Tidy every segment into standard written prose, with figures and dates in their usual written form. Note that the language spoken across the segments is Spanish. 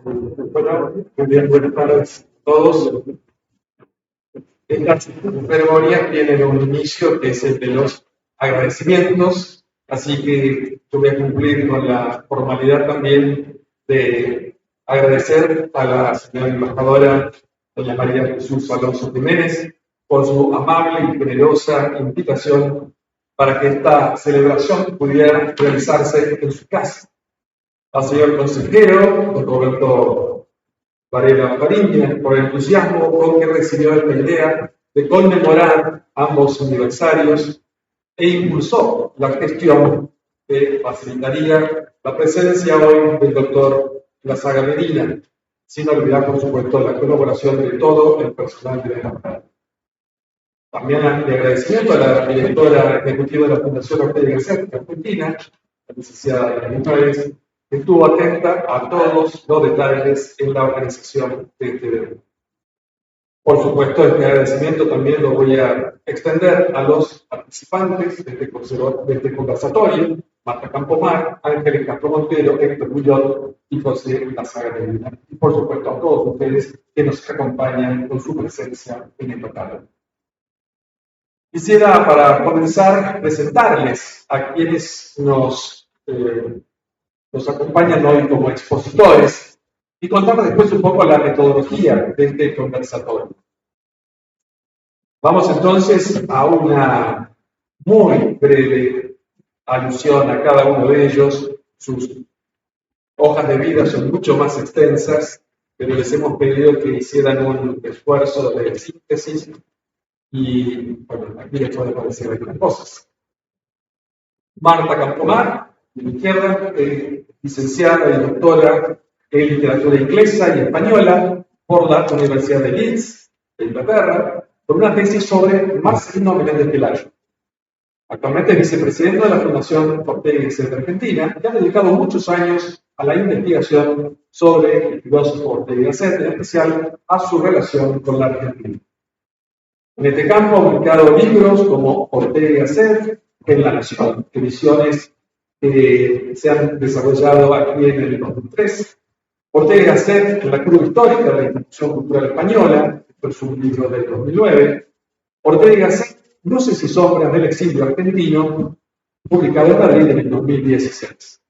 Bueno, muy bien, buenas tardes a todos. Estas ceremonias tienen un inicio que es el de los agradecimientos, así que yo voy a cumplir con la formalidad también de agradecer a la señora embajadora doña María Jesús Alonso Jiménez por su amable y generosa invitación para que esta celebración pudiera realizarse en su casa. Al señor consejero, don Roberto Varela Fariña, por el entusiasmo con que recibió esta idea de conmemorar ambos aniversarios e impulsó la gestión que facilitaría la presencia hoy del doctor Lazaga Medina, sin olvidar, por supuesto, la colaboración de todo el personal de la embajada. También de agradecimiento a la directora ejecutiva de la Fundación Ortega y Gasset de Argentina, la licenciada Elena Muñoz, que estuvo atenta a todos los detalles en la organización de este evento. Por supuesto, este agradecimiento también lo voy a extender a los participantes de este conversatorio: Marta Campomar, Ángeles Castro Montero, Héctor Bullón y José Lazaga Medina. Y por supuesto a todos ustedes que nos acompañan con su presencia en esta tarde. Quisiera, para comenzar, presentarles a quienes nos acompañan hoy como expositores y contar después un poco la metodología de este conversatorio. Vamos entonces a una muy breve alusión a cada uno de ellos. Sus hojas de vida son mucho más extensas, pero les hemos pedido que hicieran un esfuerzo de síntesis y, bueno, aquí les pueden aparecer algunas cosas. Marta Campomar, de la izquierda, licenciada y doctora en literatura inglesa y española por la Universidad de Leeds, de Inglaterra, por una tesis sobre Marcelino Menéndez Pelayo. Actualmente es vicepresidente de la Fundación Ortega y Gasset de Argentina y ha dedicado muchos años a la investigación sobre el filósofo Ortega y Gasset, en especial a su relación con la Argentina. En este campo ha publicado libros como Ortega y Gasset en La Nación, ediciones que se han desarrollado aquí en el 2003. Ortega y Gasset en la curva histórica de la institución cultural española, esto es un libro del 2009. Ortega y Gasset, Luces y sombras del exilio argentino, publicado en Madrid en el 2016.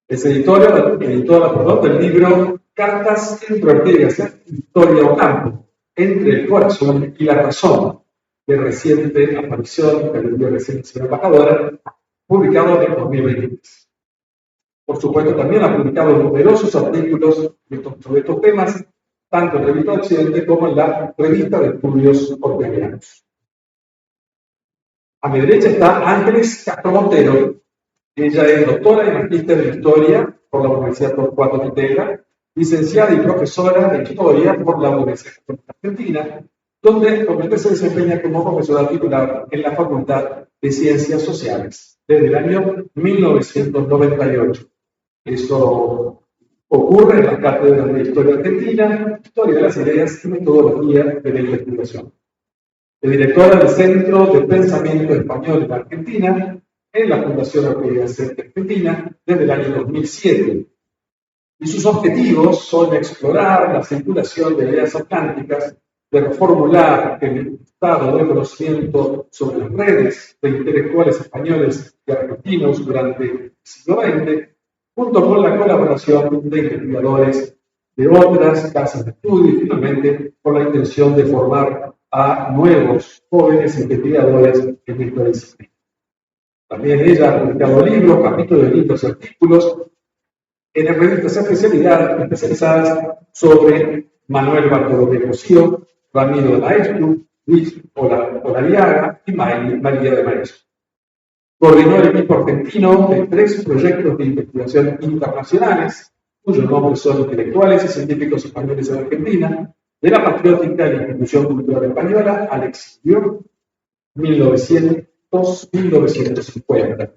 Es editora del libro Cartas entre Ortega y Gasset, Historia o Campo, entre el corazón y la razón, de reciente aparición, que vendió recién la señora embajadora, publicado en el 2023. Por supuesto, también ha publicado numerosos artículos sobre estos temas, tanto en Revista Occidente como en la Revista de Estudios Orteguianos. A mi derecha está Ángeles Castro Montero. Ella es doctora y magíster de Historia por la Universidad Torcuato Di Tella, licenciada y profesora de Historia por la Universidad Argentina, donde se desempeña como profesora titular en la Facultad de Ciencias Sociales desde el año 1998. Eso ocurre en las cátedras de Historia Argentina, Historia de las Ideas y Metodología de la Investigación. Es directora del Centro de Pensamiento Español en Argentina en la Fundación Ortega y Gasset de Argentina desde el año 2007. Y sus objetivos son explorar la circulación de ideas atlánticas, de reformular el estado de conocimiento sobre las redes de intelectuales españoles y argentinos durante el siglo XX, junto con la colaboración de investigadores de otras casas de estudio y finalmente con la intención de formar a nuevos jóvenes investigadores en esta disciplina. También ella ha publicado libros, capítulos de libros y artículos en revistas especializadas sobre Manuel Bartolomé Cosío, Ramiro de Maeztu, Luis Olariaga y María de Maeztu. Coordinó el equipo argentino de 3 proyectos de investigación internacionales, cuyos nombres son Intelectuales y Científicos Españoles en Argentina, de la Patriótica de la Institución Cultural Española, al exilio, 1900-1950.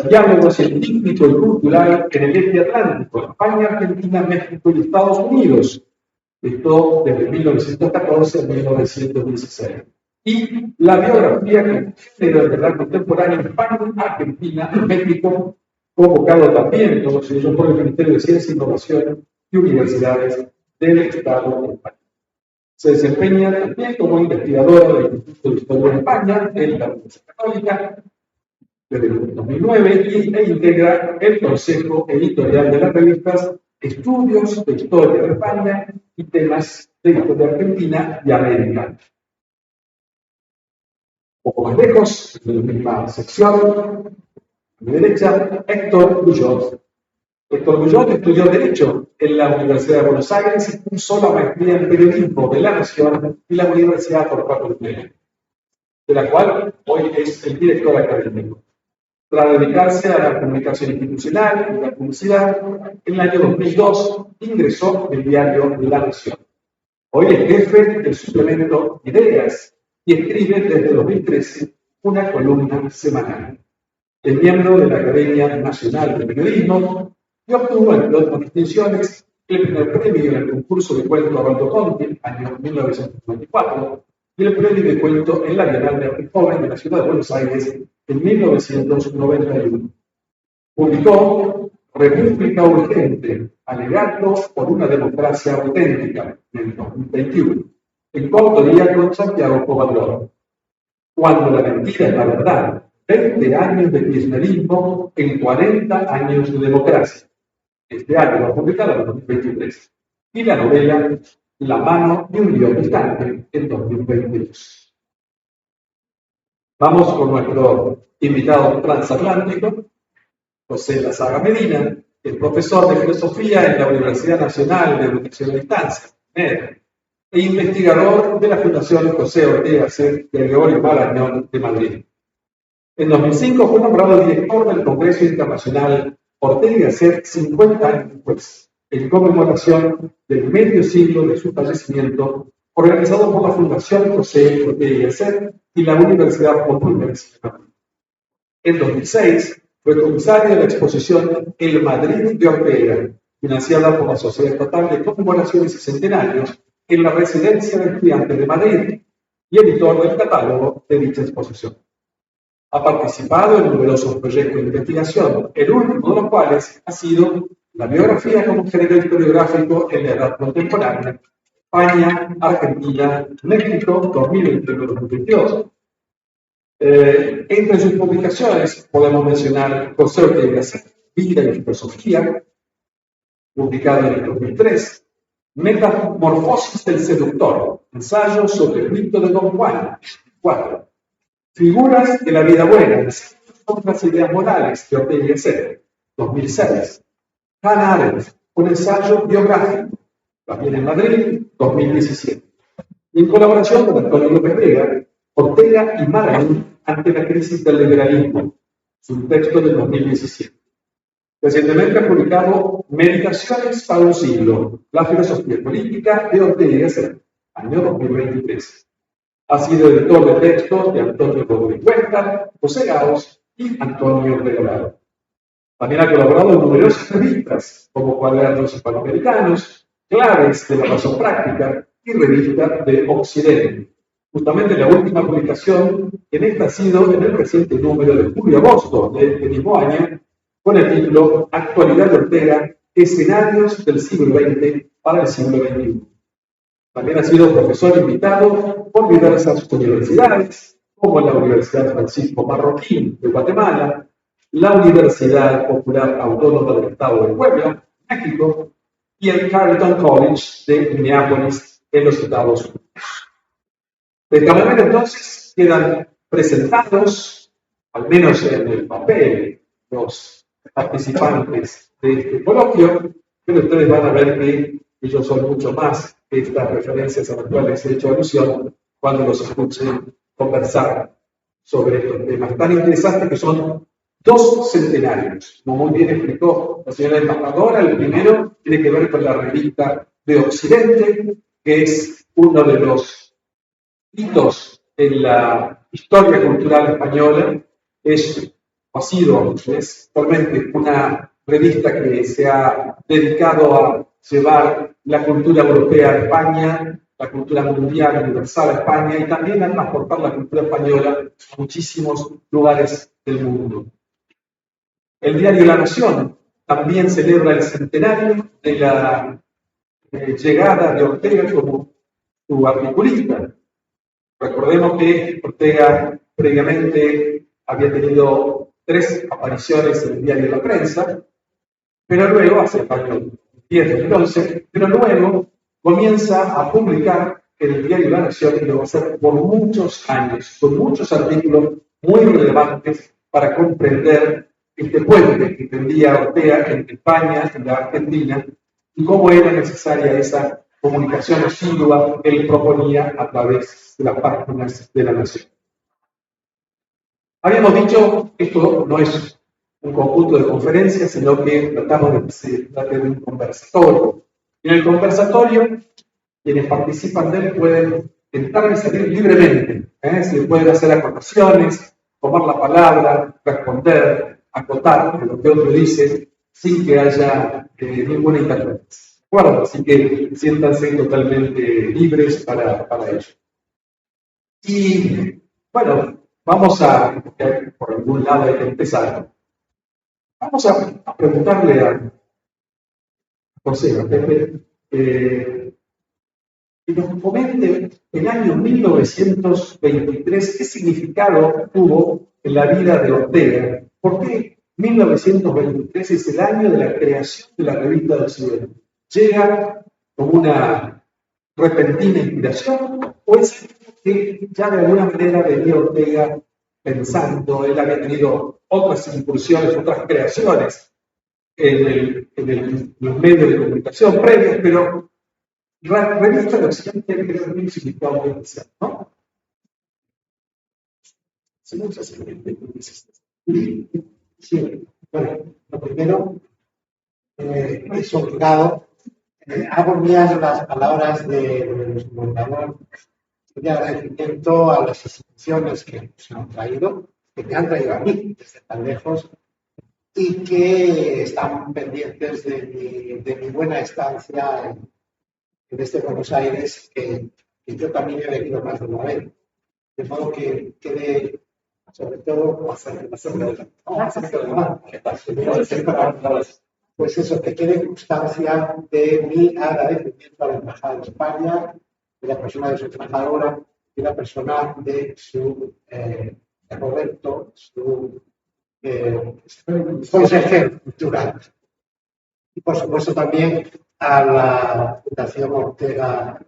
Diálogo científico y cultural en el eje atlántico, España, Argentina, México y Estados Unidos. Esto desde 1914 a 1916. Y la biografía que tiene de arte contemporáneo en España, Argentina y México, convocado también, todos ellos por el Ministerio de Ciencia, Innovación y universidades del Estado de España. Se desempeña también como investigadora del Instituto de Historia de España en la Universidad Católica desde el 2009 e integra el Consejo Editorial de las revistas Estudios de Historia de España y Temas de Historia Argentina y América. Poco más lejos, en la misma sección, a mi derecha, Héctor Guyot. Héctor Guyot estudió Derecho en la Universidad de Buenos Aires y cursó la maestría en Periodismo de la Nación y la Universidad Torcuato Lumumba, de la cual hoy es el director académico. Tras dedicarse a la comunicación institucional y la publicidad, en el año 2002 ingresó en el diario La Nación. Hoy es jefe del suplemento Ideas y escribe desde 2013 una columna semanal. Es miembro de la Academia Nacional de Periodismo y obtuvo, entre otras distinciones, el primer premio en el concurso de cuento Arnaldo Conti, año 1994, y el premio de cuento en la Bienal de Arte Joven de la Ciudad de Buenos Aires en 1991. Publicó República Urgente, alegato por una democracia auténtica, en el 2021, en coautoría con Santiago Comadrón. Cuando la mentira es la verdad, 20 años de kirchnerismo en 40 años de democracia. Este año lo publicado en 2023. Y la novela La mano de un guión distante en 2022. Vamos con nuestro invitado transatlántico, José Lazaga Medina, el profesor de filosofía en la Universidad Nacional de Educación a Distancia, MED, e investigador de la Fundación José Ortega C. de Gregorio Marañón de Madrid. En 2005 fue nombrado director del Congreso Internacional Ortega C. 50 años después, en conmemoración del medio siglo de su fallecimiento, organizado por la Fundación José Ortega C. y la Universidad Complutense de Madrid. En 2006 fue comisario de la exposición El Madrid de Ortega, financiada por la Sociedad Estatal de Conmemoraciones y Centenarios en la Residencia de Estudiantes de Madrid, y editor del catálogo de dicha exposición. Ha participado en numerosos proyectos de investigación, el último de los cuales ha sido la biografía como género historiográfico en la edad contemporánea, España, Argentina, México, 2021-2022. Entre sus publicaciones podemos mencionar José Ortega C. Vida y Filosofía, publicado en el 2003, Metamorfosis del Seductor, ensayo sobre el mito de Don Juan, 4. Figuras de la vida buena, contra las ideas morales de Ortega C., 2006. Hannah Arendt, un ensayo biográfico, también en Madrid, 2017. Y en colaboración con Antonio López Vega, Ortega y Marañón ante la crisis del liberalismo, su texto del 2017. Recientemente ha publicado Meditaciones para un siglo, la filosofía política de Ortega C., año 2023. Ha sido editor de textos de Antonio Rodríguez Cuesta, José Gauss y Antonio Regalado. También ha colaborado en numerosas revistas, como Cuadernos Hispanoamericanos, Claves de la Razón Práctica y Revista de Occidente. Justamente la última publicación en esta ha sido en el reciente número de julio-agosto de este mismo año, con el título Actualidad de Ortega, escenarios del siglo XX para el siglo XXI. También ha sido profesor invitado por diversas universidades, como la Universidad Francisco Marroquín de Guatemala, la Universidad Popular Autónoma del Estado de Puebla, México, y el Carleton College de Minneapolis, en los Estados Unidos. De esta manera, entonces, quedan presentados, al menos en el papel, los participantes de este coloquio, pero ustedes van a ver que ellos son mucho más que estas referencias a las cuales he hecho alusión cuando los escuchen conversar sobre estos temas tan interesantes que son 2 centenarios. Como muy bien explicó la señora embajadora, el primero tiene que ver con la revista de Occidente, que es uno de los hitos en la historia cultural española. Ha sido actualmente una revista que se ha dedicado a llevar la cultura europea a España, la cultura mundial universal a España, y también a transportar la cultura española a muchísimos lugares del mundo. El diario La Nación también celebra el centenario de la llegada de Ortega como su articulista. Recordemos que Ortega previamente había tenido 3 apariciones en el diario La Prensa, pero luego, hacia el año 10-2011, pero luego comienza a publicar en el diario La Nación y lo va a hacer por muchos años, con muchos artículos muy relevantes para comprender este puente que tendía Ortega entre España y la Argentina y cómo era necesaria esa comunicación asidua que él proponía a través de las páginas de La Nación. Habíamos dicho que esto no es un conjunto de conferencias, sino que tratamos de un conversatorio. Y en el conversatorio, quienes participan de él pueden entrar y salir libremente. Se pueden hacer acotaciones, tomar la palabra, responder, acotar de lo que otro dice, sin que haya ninguna interferencia. ¿De acuerdo? Así que siéntanse totalmente libres para ello. Y bueno, vamos a, por algún lado hay que empezar. Vamos a preguntarle a José, a Pepe, que nos comente el año 1923, qué significado tuvo en la vida de Ortega. ¿Por qué 1923 es el año de la creación de la revista de Occidente? ¿Llega como una repentina inspiración o es que ya de alguna manera venía Ortega pensando, él había tenido otras incursiones, otras creaciones en los medios de comunicación previos, pero la revista de Occidente creo que un significado muy especial, ¿no? Sí, bueno, lo primero, es obligado abonar las palabras del fundador de agradecimiento a las instituciones que nos han traído, que me han traído a mí desde tan lejos y que están pendientes de mi buena estancia en este Buenos Aires, que yo también he venido más de una vez. De modo que quede, sobre todo, pues eso, que quede constancia de mi agradecimiento a la Embajada de España, de la persona de su embajadora y la persona de su Roberto, su consejero cultural. Y por supuesto también a la Fundación Ortega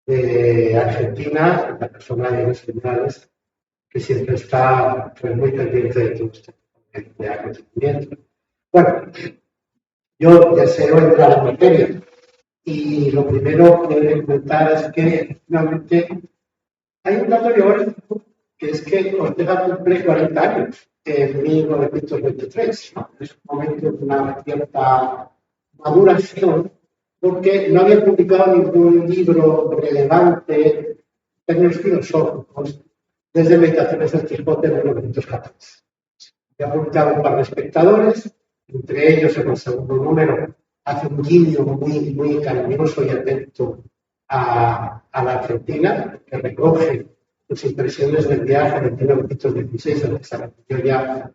de Argentina, en la persona de los generales, que siempre está muy pendiente de todo este acontecimiento. Bueno, yo deseo entrar en materia y lo primero que debo comentar es que finalmente hay un dato biográfico que es que Ortega cumple 40 años en 1923, ¿no? Es un momento de una cierta maduración porque no había publicado ningún libro relevante en términos filosóficos desde Meditaciones del Quijote de 1914. Ya ha publicado un par de espectadores, entre ellos en el segundo número hace un guiño muy cariñoso y atento a la Argentina, que recoge sus impresiones del viaje de 1916, al que se refirió ya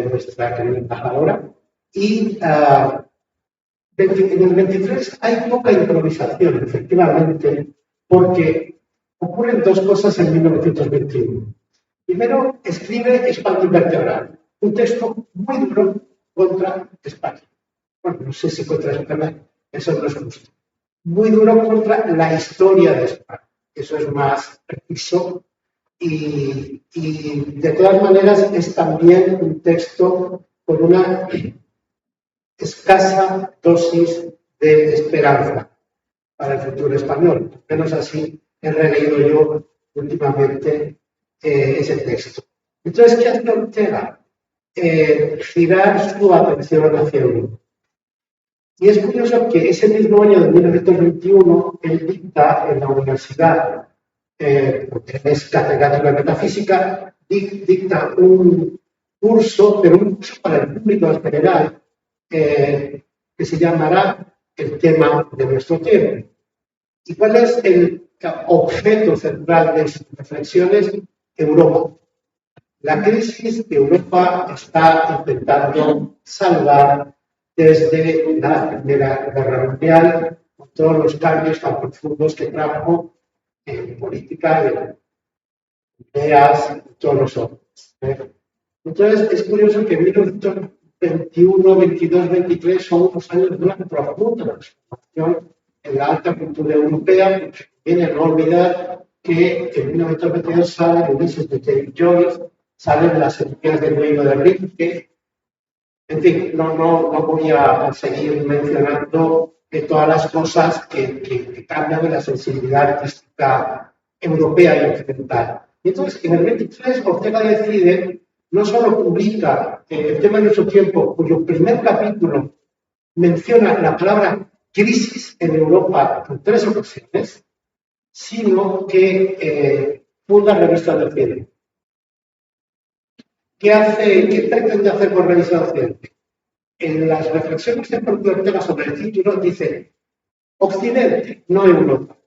nuestra querida embajadora. Y en el 23 hay poca improvisación, efectivamente, porque ocurren dos cosas en 1921. Primero, escribe Espalda Invertebral, un texto muy duro contra España. Bueno, no sé si contra España, eso no es justo. Muy duro contra la historia de España. Eso es más preciso y de todas maneras es también un texto con una escasa dosis de esperanza para el futuro español. Al menos así he releído yo últimamente ese texto. Entonces, ¿qué hace Ortega? Girar su atención hacia Europa. Y es curioso que ese mismo año de 1921 él dicta en la universidad, porque es catedrático de metafísica, dicta un curso, pero un curso para el público en general, que se llamará El tema de nuestro tiempo. ¿Y cuál es el objeto central de sus reflexiones? Europa. La crisis que Europa está intentando salvar desde la Primera Guerra Mundial, todos los cambios tan profundos que trajo en política, en ideas, en todos los órdenes. Entonces, es curioso que 1921, 22, 23 son unos años de una profunda transformación en la alta cultura europea, porque viene no olvidar que en 1922 sale Ulises de James Joyce, salen las Enciclopedias del Reino de Rilke. En fin, no voy a seguir mencionando todas las cosas que cambian en la sensibilidad artística europea y occidental. Y entonces, en el 23, Ortega decide, no solo publica El tema de nuestro tiempo, cuyo primer capítulo menciona la palabra crisis en Europa en 3 ocasiones, sino que funda Revista de Occidente. ¿Qué pretende hacer con Revista de Occidente? En las reflexiones de Ortega sobre el título dice Occidente, no Europa.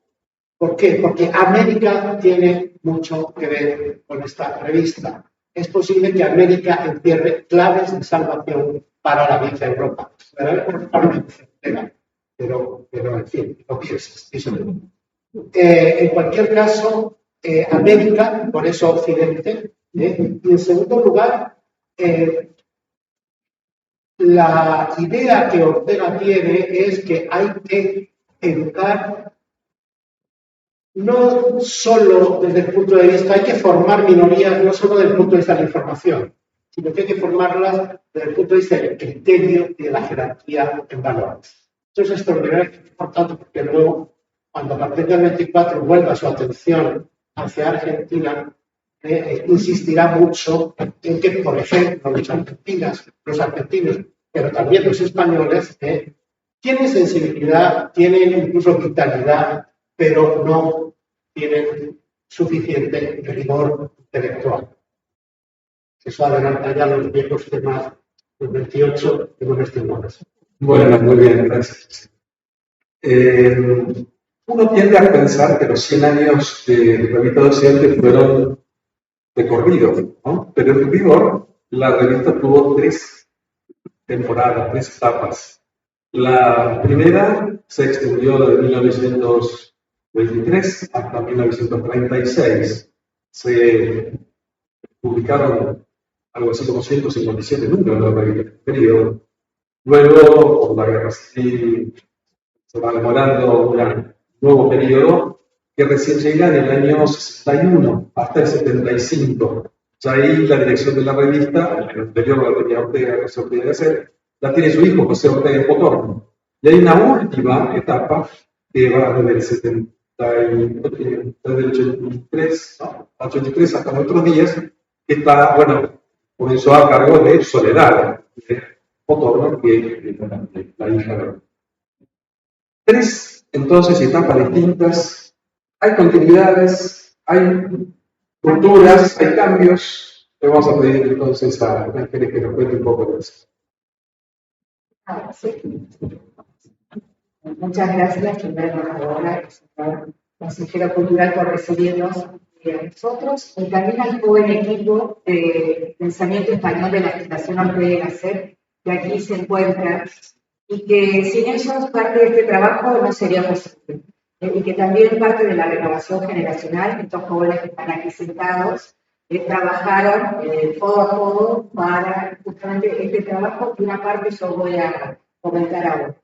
¿Por qué? Porque América tiene mucho que ver con esta revista. Es posible que América encierre claves de salvación para la vieja Europa. Pero en fin, no pienses. En cualquier caso, América, por eso Occidente. Y en segundo lugar, la idea que Ortega tiene es que hay que educar no solo desde el punto de vista, hay que formar minorías no solo desde el punto de vista de la información, sino que hay que formarlas desde el punto de vista del criterio y de la jerarquía en valores. Entonces, esto es importante porque luego, cuando a partir del 24 vuelva su atención hacia Argentina, insistirá mucho en que, por ejemplo, los argentinos, pero también los españoles, tienen sensibilidad, tienen incluso vitalidad, pero no tienen suficiente rigor intelectual. Eso adelanta ya los viejos temas del 28 y con este modos. Bueno, muy bien, gracias. Uno tiende a pensar que los 100 años de Revista de Occidente fueron de corrido, ¿no? Pero en rigor, la revista tuvo 3 temporadas, 3 etapas. La primera se extendió desde 1923 hasta 1936. Se publicaron algo así como 157 números de la revista en este periodo. Luego, por la guerra civil, se va demorando un nuevo periodo que recién llega en el año 61 hasta el 75. Ya ahí la dirección de la revista, el año anterior la tenía Ortega, que se podía hacer, la tiene su hijo, José Ortega Potorno. Y hay una última etapa que va desde el 83, ¿no? 83 hasta nuestros días, que está, bueno, comenzó a cargo de Soledad Potorno, que es la hija de 3, entonces, etapas distintas. Hay continuidades, hay culturas, hay cambios. Le vamos a pedir entonces a Ángeles que nos cuente un poco de eso. Sí. Muchas gracias, primero ahora, consejero cultural, por recibirnos a nosotros y también al joven equipo de Pensamiento Español de la Fundación Ortega y Gasset, que aquí se encuentra y que sin ellos parte de este trabajo no sería posible. Y que también parte de la renovación generacional, estos jóvenes que están aquí sentados, trabajaron codo a codo para justamente este trabajo, y una parte yo voy a comentar ahora.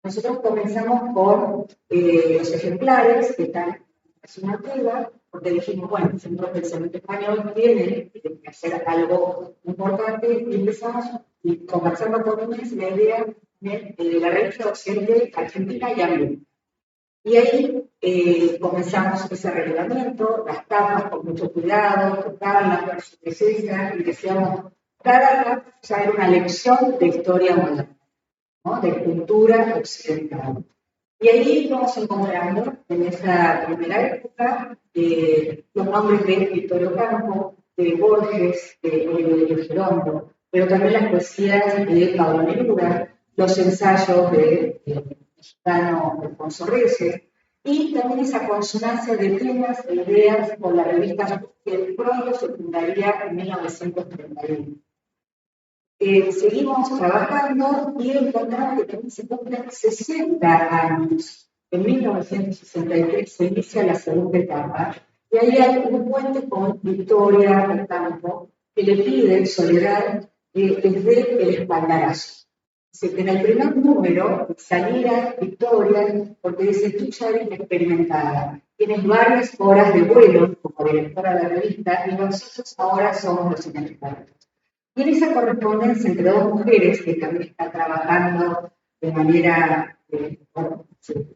Nosotros comenzamos con los ejemplares que están en la Fundación Ortega, porque dijimos, bueno, el Centro de Pensamiento Español tiene que hacer algo importante, y empezamos conversando con Inés la idea de la revista de Occidente, Argentina y América. Y ahí comenzamos ese relevamiento, las tapas con mucho cuidado, tocarlas, ver su presencia, y decíamos, cada tapa ya era una lección de historia moderna, ¿no? De cultura occidental. Y ahí vamos encontrando, en esa primera época, los nombres de Vittorio Campo, de Borges, de Girondo, pero también las poesías de Pablo Neruda, los ensayos de mexicano Alfonso Reyes, y también esa consonancia de temas e ideas con la revista que pronto se fundaría en 1931. Seguimos trabajando y encontramos que también se cumplen 60 años En 1963 se inicia la segunda etapa y ahí hay un puente con Victoria al campo que le pide Soledad desde el espaldarazo. Dice que en el primer número saliera Victoria porque dice, tú ya eres experimentada, tienes varias horas de vuelo como directora de la revista y nosotros ahora somos los inexpertos. Y en esa correspondencia entre dos mujeres que también están trabajando de manera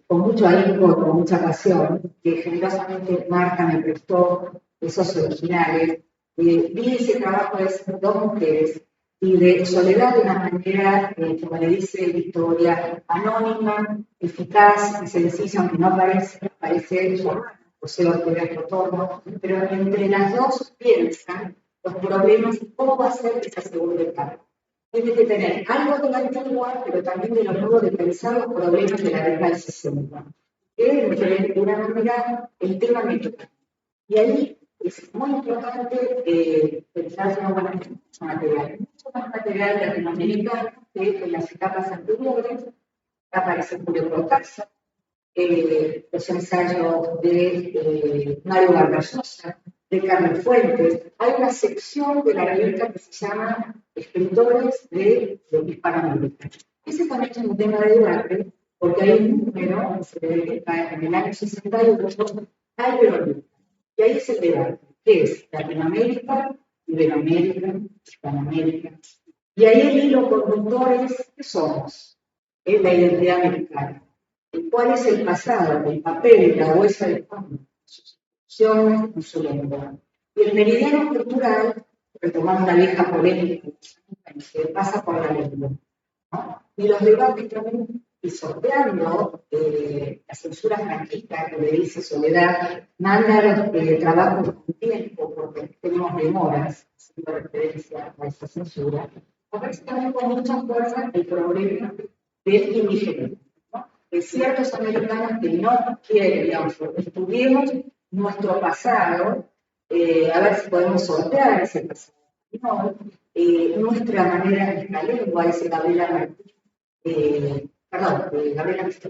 con mucho ahínco, con mucha pasión, que generosamente Marta me prestó esos originales. Vi ese trabajo de esas dos mujeres y de Soledad de una manera, como le dice Victoria, anónima, eficaz y sencilla, aunque no parece su hermana, José Ortega Cotorno, pero entre las dos piensan los problemas y cómo va a ser esa segunda etapa. Tiene que tener algo de la antigua, pero también de lo nuevo de pensar los problemas de la década del 60. Que de una manera el tema mexicano. Y ahí es muy importante pensar en mucho más material latinoamericano que en las etapas anteriores. Aparece Julio Cortázar, los ensayos de Mario Vargas Llosa, de Carmen Fuentes. Hay una sección de la revista que se llama Escritores de Hispanoamérica. Ese también es un tema de debate, porque hay un número que se dedica en el año 68 al peronismo. Y ahí se debate qué es Latinoamérica, Iberoamérica, Hispanoamérica. Y ahí el hilo conductor es ¿qué somos? Es la identidad americana. ¿Cuál es el pasado, el papel, la huesa de fondo? Sus instituciones y su lengua. Y el meridiano cultural, retomando una vieja polémica, que pasa por la lengua, ¿no? Y los debates también, y sorteando la censura franquista que le dice Soledad, manda los trabajos con tiempo porque tenemos demoras, haciendo referencia a esta censura, aparece también con mucha fuerza el problema del indigenismo. De ciertos americanos que no quieren, digamos, estudiemos nuestro pasado, a ver si podemos sortear ese pasado. No, nuestra manera, nuestra lengua, dice Gabriela Martí, Gabriela Martí,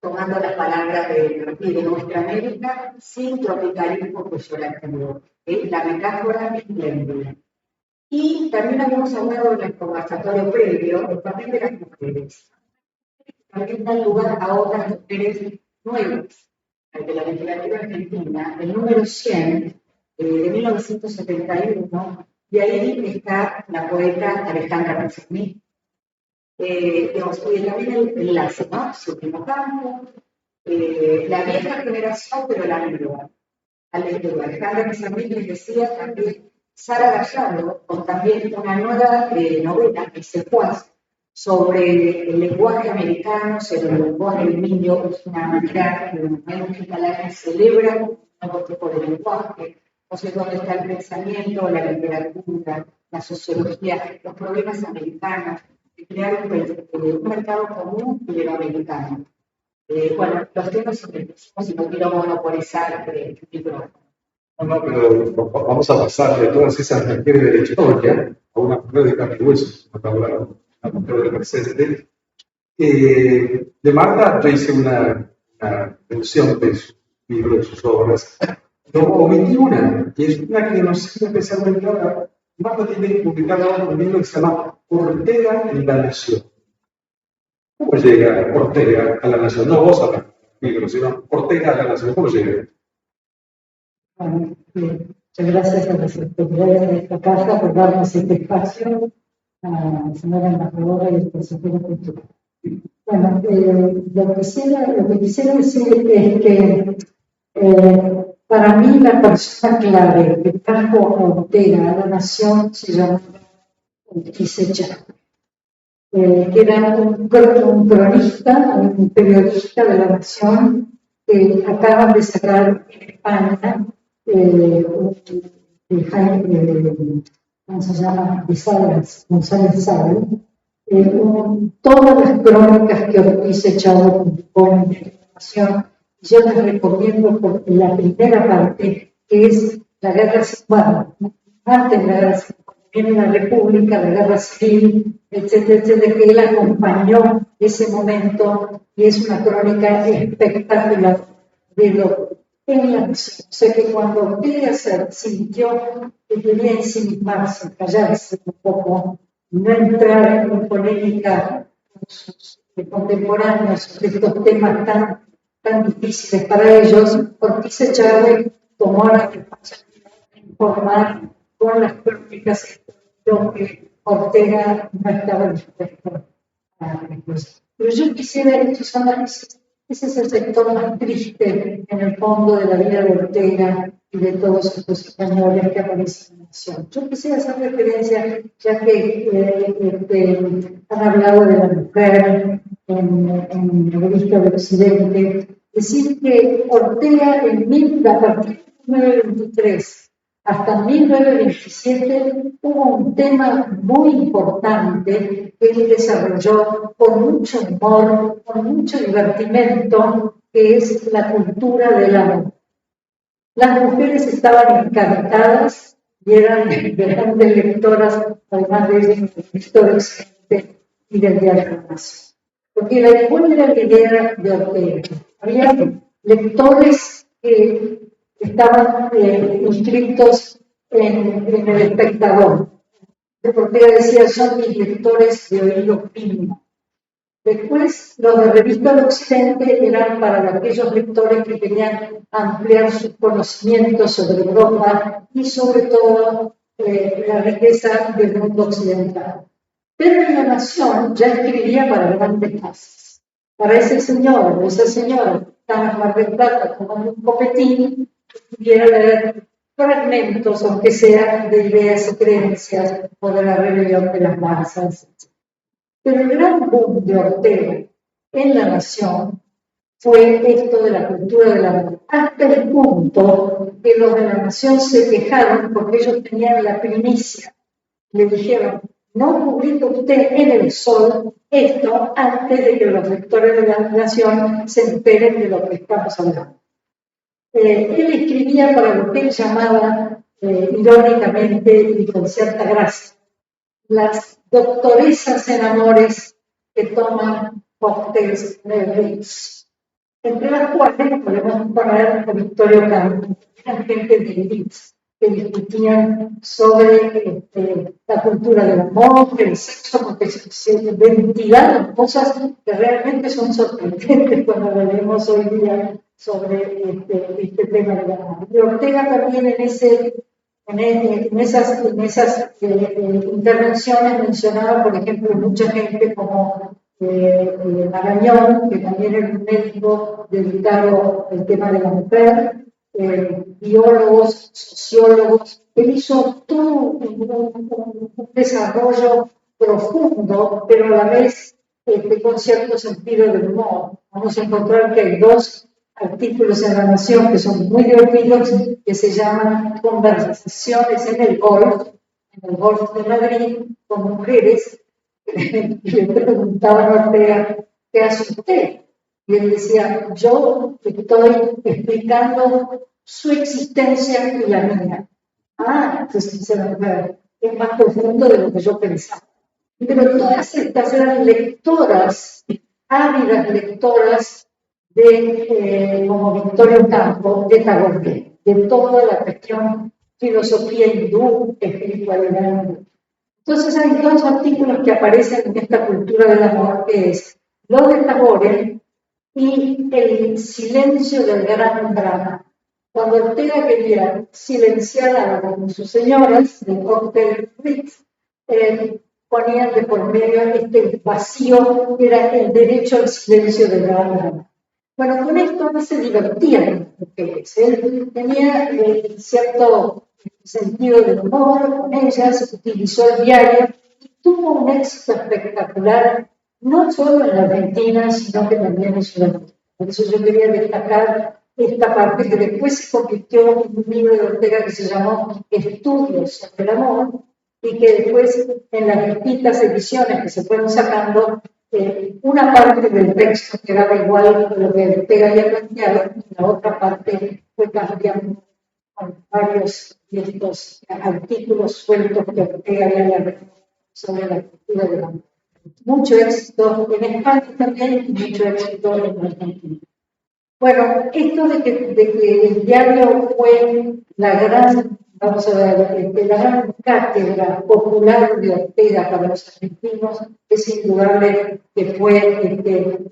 tomando las palabras de Martí, de nuestra América sin tropicalismo peyorativo. La metáfora espléndida. Y también habíamos hablado en el conversatorio previo del papel de las mujeres. También da lugar a otras mujeres nuevas, de la literatura argentina, el número 100 de 1971, y ahí está la poeta Alejandra Pizarnik. Y también el enlace, ¿no? Su último campo, la vieja generación, pero la nueva. Alejandra Pizarnik les decía también Sara Gallardo, con también una nueva novela, El secuaz, sobre el lenguaje americano, sobre el lenguaje del niño, es una manera que los medios catalanes celebran un nuevo tipo de lenguaje. Entonces, ¿dónde está el pensamiento, la literatura, la sociología, los problemas americanos, de crear un mercado común iberoamericano? Bueno, los temas sobre si no quiero monopolizar el micrófono. No, pero vamos a pasar de todas esas mujeres de la historia a una mujer de carne y hueso, una mujer del presente. De Marta yo hice una mención de sus libros, de sus obras. Pero omití una, que es una que nos sirve especialmente ahora. Marta tiene publicado ahora un libro que se llama Ortega y la Nación. ¿Cómo llega Ortega a la Nación? No vos a la libro, sino Ortega a la Nación. ¿Cómo llega? Bueno, muchas gracias a las autoridades de esta casa por darnos este espacio, a la señora embajadora y al consejero cultural. Bueno, lo que quisiera decir es que para mí la persona clave que trajo a Ortega a la Nación se llama Ulises Chávez, que era un cronista, un periodista de la Nación que acaban de cerrar en España. ¿Cómo se llama? González Sáenz, todas las crónicas que Ortiz Echado publicó en Información. Yo les recomiendo porque la primera parte, que es la guerra, bueno, antes de la guerra viene la República, la Guerra Civil, etcétera, etcétera, que él acompañó ese momento y es una crónica espectacular de lo en la nación. O sea que cuando Ortega se sintió que quería ensimismarse, callarse un poco, no entrar en polémica con sus contemporáneos sobre estos temas tan difíciles para ellos, Ortiz Echagüe tomó la responsabilidad de informar con las crónicas lo que Ortega no estaba dispuesto a después. Pero yo quisiera, estos análisis, ese es el sector más triste en el fondo de la vida de Ortega y de todos estos españoles que aparecen en la nación. Yo quisiera hacer referencia, ya que han hablado de la mujer en la revista de Occidente, decir que Ortega a partir de 1923 hasta 1927 hubo un tema muy importante que él desarrolló con mucho humor, con mucho divertimento, que es la cultura del amor. Las mujeres estaban encantadas y eran grandes lectoras, además de ellas, del Historia Occidente y del Diario de la Nación. Porque la escuela era la idea de Ortega. Había lectores que estaban inscritos en El Espectador. Ortega decía, son mis lectores de oído fino. Después, los de Revista de Occidente eran para aquellos lectores que querían ampliar sus conocimientos sobre Europa y sobre todo la riqueza del mundo occidental. Pero en La Nación ya escribía para grandes masas. Para ese señor o esa señora que estaba en Mar del Plata tomando un copetín, pudiera leer fragmentos, aunque sean de ideas y creencias o de la rebelión de las masas. Pero el gran boom de Ortega en La Nación fue esto de la cultura del amor, hasta el punto que los de La Nación se quejaron porque ellos tenían la primicia. Le dijeron, no publique usted en El Sol esto antes de que los lectores de La Nación se enteren de lo que estamos hablando. Él escribía para lo que él llamaba, irónicamente y con cierta gracia, las doctoresas en amores que toman cócteles Ritz, entre las cuales podemos poner a Victorio Campo, eran gente de Ritz, que discutían sobre la cultura del amor, el sexo, porque se ventilaron cosas que realmente son sorprendentes cuando lo leemos hoy día sobre este tema del amor. Y Ortega también en esas intervenciones mencionaba, por ejemplo, mucha gente como Marañón, que también era un médico dedicado al tema de la mujer, biólogos, sociólogos. Él hizo todo un desarrollo profundo, pero a la vez con cierto sentido del humor. Vamos a encontrar que hay dos artículos en La Nación que son muy divertidos, que se llaman Conversaciones en el Golf de Madrid, con mujeres que le preguntaban a Ortega, ¿qué hace usted? Y él decía, yo estoy explicando su existencia y la mía. Entonces dice la mujer, es más profundo de lo que yo pensaba. Pero todas estas eran lectoras, ávidas lectoras como Victorio Campo, de Tagore, de toda la cuestión filosofía hindú, espiritualidad hindú. Entonces hay dos artículos que aparecen en esta cultura del amor, que es lo de Tagore y el silencio del gran drama. Cuando Ortega quería silenciar a sus señoras de cóctel Ritz, ponían de por medio este vacío, que era el derecho al silencio del gran drama. Bueno, con esto no se divertían las mujeres. Él tenía cierto sentido del humor con ellas, utilizó el diario y tuvo un éxito espectacular, no solo en la Argentina, sino que también en Sudamérica. Por eso yo quería destacar esta parte que después se convirtió en un libro de Ortega que se llamó Estudios sobre el amor y que después en las distintas ediciones que se fueron sacando, una parte del texto quedaba igual a lo que Ortega había planteado y la otra parte fue cambiando con varios y estos artículos sueltos que Ortega había sobre la cultura de la mujer. Mucho éxito en España también y mucho éxito en Argentina. Bueno, esto de que el diario fue la gran, vamos a ver, la gran cátedra popular de Ortega para los argentinos, es indudable que fue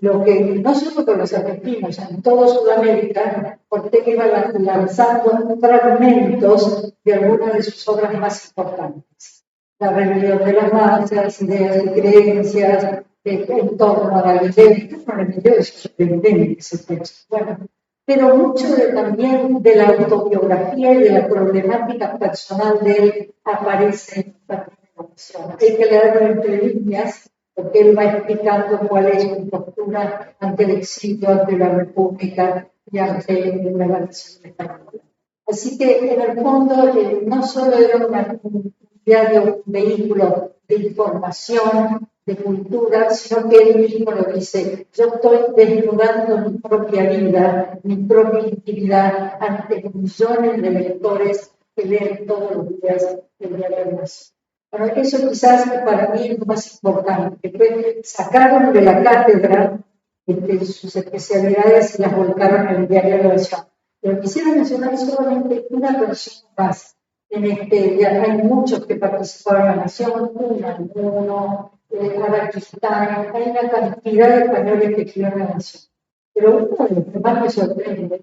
lo que, no solo para los argentinos, en toda Sudamérica, Ortega iba lanzando fragmentos de algunas de sus obras más importantes. La rebelión de las masas, ideas y creencias, en torno a la vivienda, es sorprendente ese texto. Bueno, pero mucho también de la autobiografía y de la problemática personal de él aparece en esta presentación. Hay que leerlo entre líneas, porque él va explicando cuál es su postura ante el exilio, ante la República y ante la nación española. Así que, en el fondo, no solo era un diario, un vehículo de información, de cultura, sino que él mismo lo dice: yo estoy desnudando mi propia vida, mi propia intimidad ante millones de lectores que leen todos los días el diario de la Nación. Bueno, eso quizás para mí es lo más importante, que sacaron de la cátedra sus especialidades y las volcaron en el diario de la Nación. Pero quisiera mencionar solamente una persona más. Ya hay muchos que participaron en la Nación, uno, Araquistán, hay una cantidad de españoles que escribieron la Nación. Pero uno de los que más me sorprende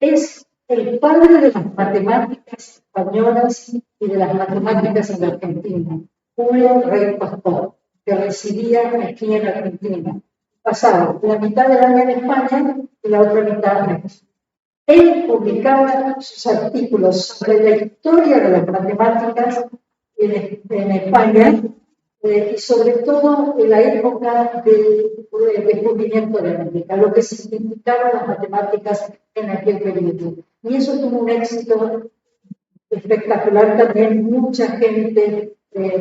es el padre de las matemáticas españolas y de las matemáticas en la Argentina, Julio Rey Pastor, que residía aquí en Argentina. Pasaba la mitad del año en España y la otra mitad en México. Él publicaba sus artículos sobre la historia de las matemáticas en España y sobre todo en la época del descubrimiento de América, lo que significaban las matemáticas en aquel periodo. Y eso tuvo un éxito espectacular también. Mucha gente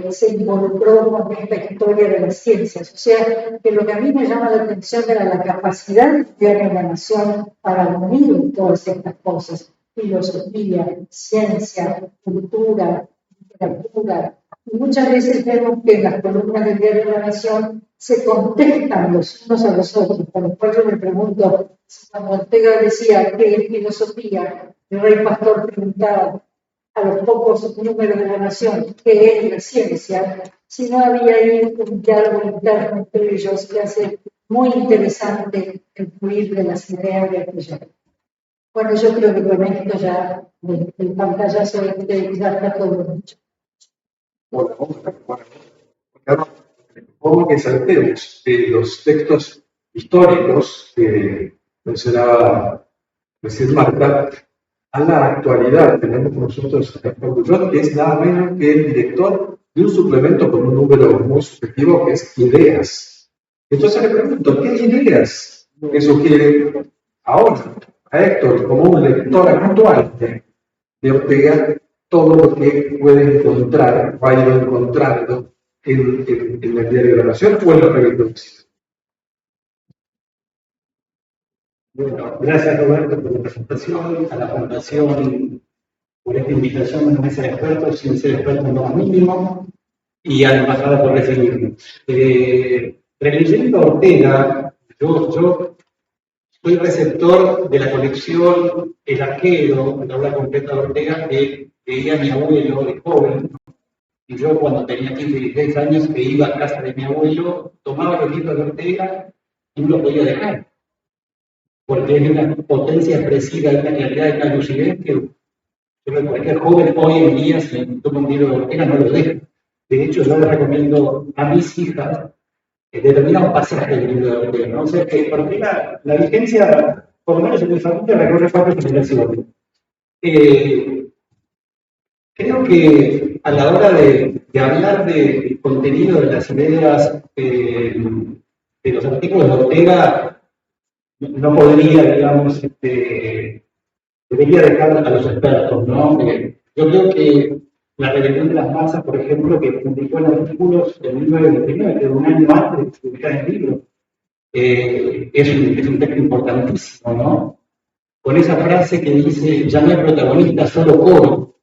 se involucró con esta historia de las ciencias. O sea, que lo que a mí me llama la atención era la capacidad del diario de la Nación para unir todas estas cosas: filosofía, ciencia, cultura, literatura. Y muchas veces vemos que en las columnas del diario de la Nación se contestan los unos a los otros, por lo cual yo me pregunto, cuando Ortega decía que es filosofía, el Rey Pastor preguntaba a los pocos números de la Nación qué es la ciencia, si no había ahí un diálogo interno entre ellos que hace muy interesante el fluir de las ideas de aquella. Bueno, yo creo que con esto ya el pantallazo ya está todo mucho. Bueno, supongo que saltemos de los textos históricos que mencionaba recién Marta a la actualidad. Tenemos con nosotros a Juan Bullón, que es nada menos que el director de un suplemento con un número muy subjetivo que es Ideas. Entonces le pregunto, ¿qué ideas que sugiere ahora a Héctor, como un lector actual de Ortega, todo lo que puede encontrar, va a ir encontrando en el diario de la Nación o en los revistas? Bueno, gracias Roberto por la presentación, a la Fundación por esta invitación a una mesa de expertos, sin ser experto en lo mínimo, y a la embajada por recibirnos. Releyendo Ortega, yo soy receptor de la colección El Arquero, la obra completa de Ortega, que leía mi abuelo de joven, y yo cuando tenía 15 y 16 años que iba a casa de mi abuelo, tomaba los libros de Ortega y no los podía dejar, porque es una potencia expresiva y una claridad de una lucidez que cualquier joven hoy en día, si toma un libro de Ortega, no lo deja. De hecho, yo le recomiendo a mis hijas determinados pasajes del libro de Ortega, ¿no? O sea, que Ortega, la vigencia, por lo menos en mi familia, recorre 4 generaciones. Creo que a la hora de hablar del contenido de las ideas de los artículos de Ortega, no podría, digamos, debería dejar a los expertos, ¿no? Yo creo que la rebelión de las masas, por ejemplo, que publicó en artículos en 1929, que es un año antes de publicar el libro, es un texto importantísimo, ¿no? Con esa frase que dice: ya no hay protagonista, solo coro.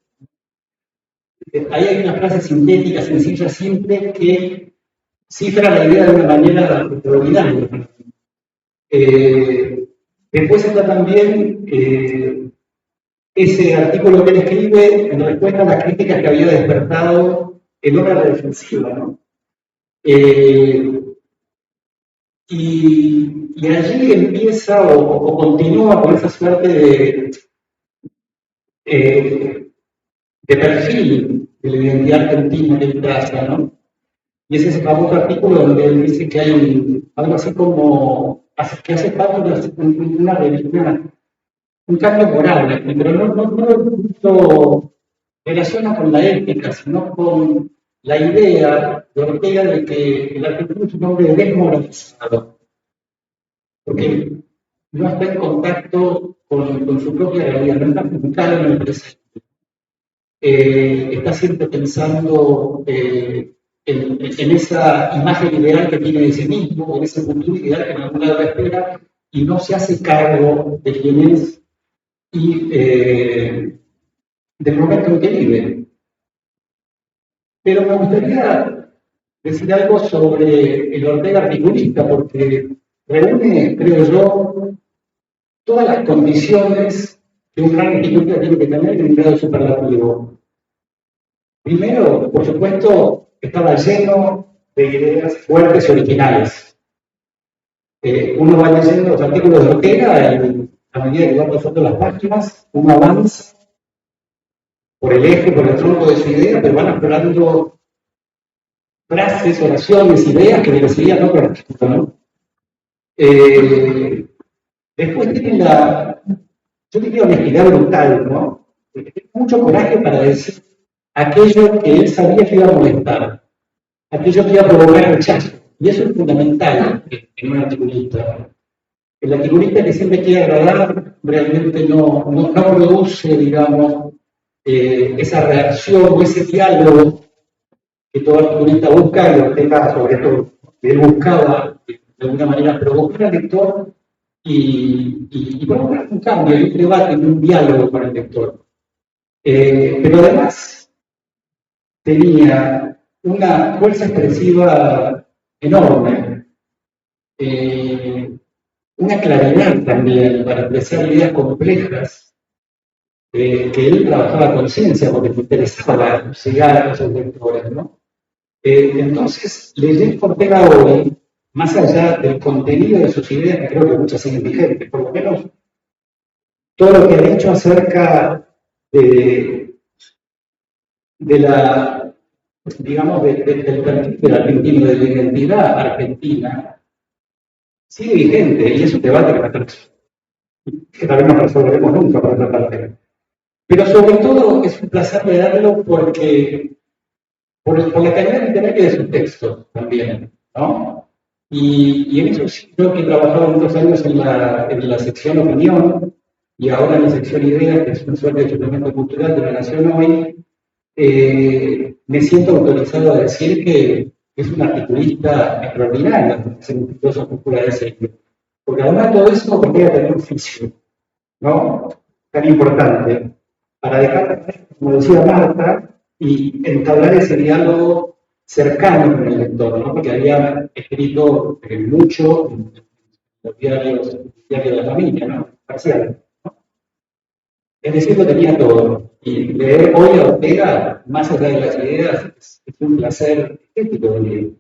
ahí hay una frase sintética, sencilla, simple, que cifra la idea de una manera extraordinaria. Después está también ese artículo que él escribe en respuesta a las críticas que había despertado el obra defensiva, ¿no? Y allí empieza o continúa con esa suerte de perfil de la identidad argentina que él traza, ¿no? Y es ese famoso artículo donde él dice que hay algo así como que hace falta un cambio moral, pero no relaciona con la ética, sino con la idea de Ortega de que el argentino es un hombre desmoralizado, porque no está en contacto con su propia realidad, no está enfocado en el presente. Está siempre pensando en esa imagen ideal que tiene de sí mismo, en ese futuro ideal que en algún lado espera, y no se hace cargo de quién es y del momento en que vive. Pero me gustaría decir algo sobre el Ortega articulista, porque reúne, creo yo, todas las condiciones que un gran articulista tiene que tener en un grado superlativo. Primero, por supuesto, estaba lleno de ideas fuertes y originales. Uno va leyendo los artículos de Ortega y a medida que va pasando las páginas, uno avanza por el eje, por el tronco de su idea, pero van explorando frases, oraciones, ideas que merecerían otro artículo, ¿no? Después tiene yo diría honestidad brutal, ¿no? Tiene mucho coraje para decir aquello que él sabía que iba a molestar, aquello que iba a provocar rechazo. Y eso es fundamental en un articulista. El articulista que siempre quiere agradar realmente no produce, digamos, esa reacción o ese diálogo que todo articulista busca y Ortega, sobre todo, que él buscaba de alguna manera provocar al lector y provocar un cambio, un debate, un diálogo con el lector. Pero además tenía una fuerza expresiva enorme, una claridad también para expresar ideas complejas, que él trabajaba a conciencia porque le interesaba llegar a esos lectores, ¿no? Entonces, leyendo Ortega hoy, más allá del contenido de sus ideas, que creo que muchas siguen vigentes, por lo menos todo lo que ha dicho acerca de la, digamos, del perfil del argentino, de la identidad argentina, sigue vigente, y es un debate que tal vez no resolveremos nunca por otra parte. Pero sobre todo es un placer leerlo porque por la calidad literaria de sus textos también, ¿no? Y en eso sí, yo que he trabajado muchos años en la sección opinión y ahora en la sección ideas, que es una suerte de suplemento cultural de La Nación Hoy, me siento autorizado a decir que es un articulista extraordinario, es un filósofo cultura de ese. Porque además todo eso podría tener un oficio, ¿no? Tan importante, para dejar, como decía Marta, y entablar ese diálogo cercano con el lector, ¿no? Porque había escrito mucho en los diarios de la familia, ¿no? Parcial, ¿no? Es decir, lo tenía todo. Y leer hoy a Ortega, más allá de las ideas, es un placer estético de leer.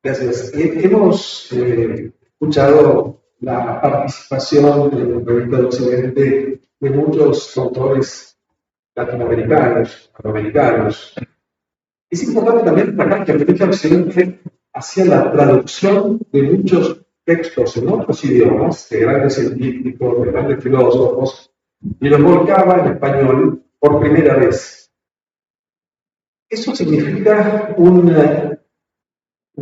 Gracias. Hemos escuchado la participación del Proyecto de Occidente de muchos autores latinoamericanos, afroamericanos. Es importante también destacar que el Proyecto de Occidente hacía la traducción de muchos textos en otros idiomas, de grandes científicos, de grandes filósofos, y los volcaba en español por primera vez. Eso significa una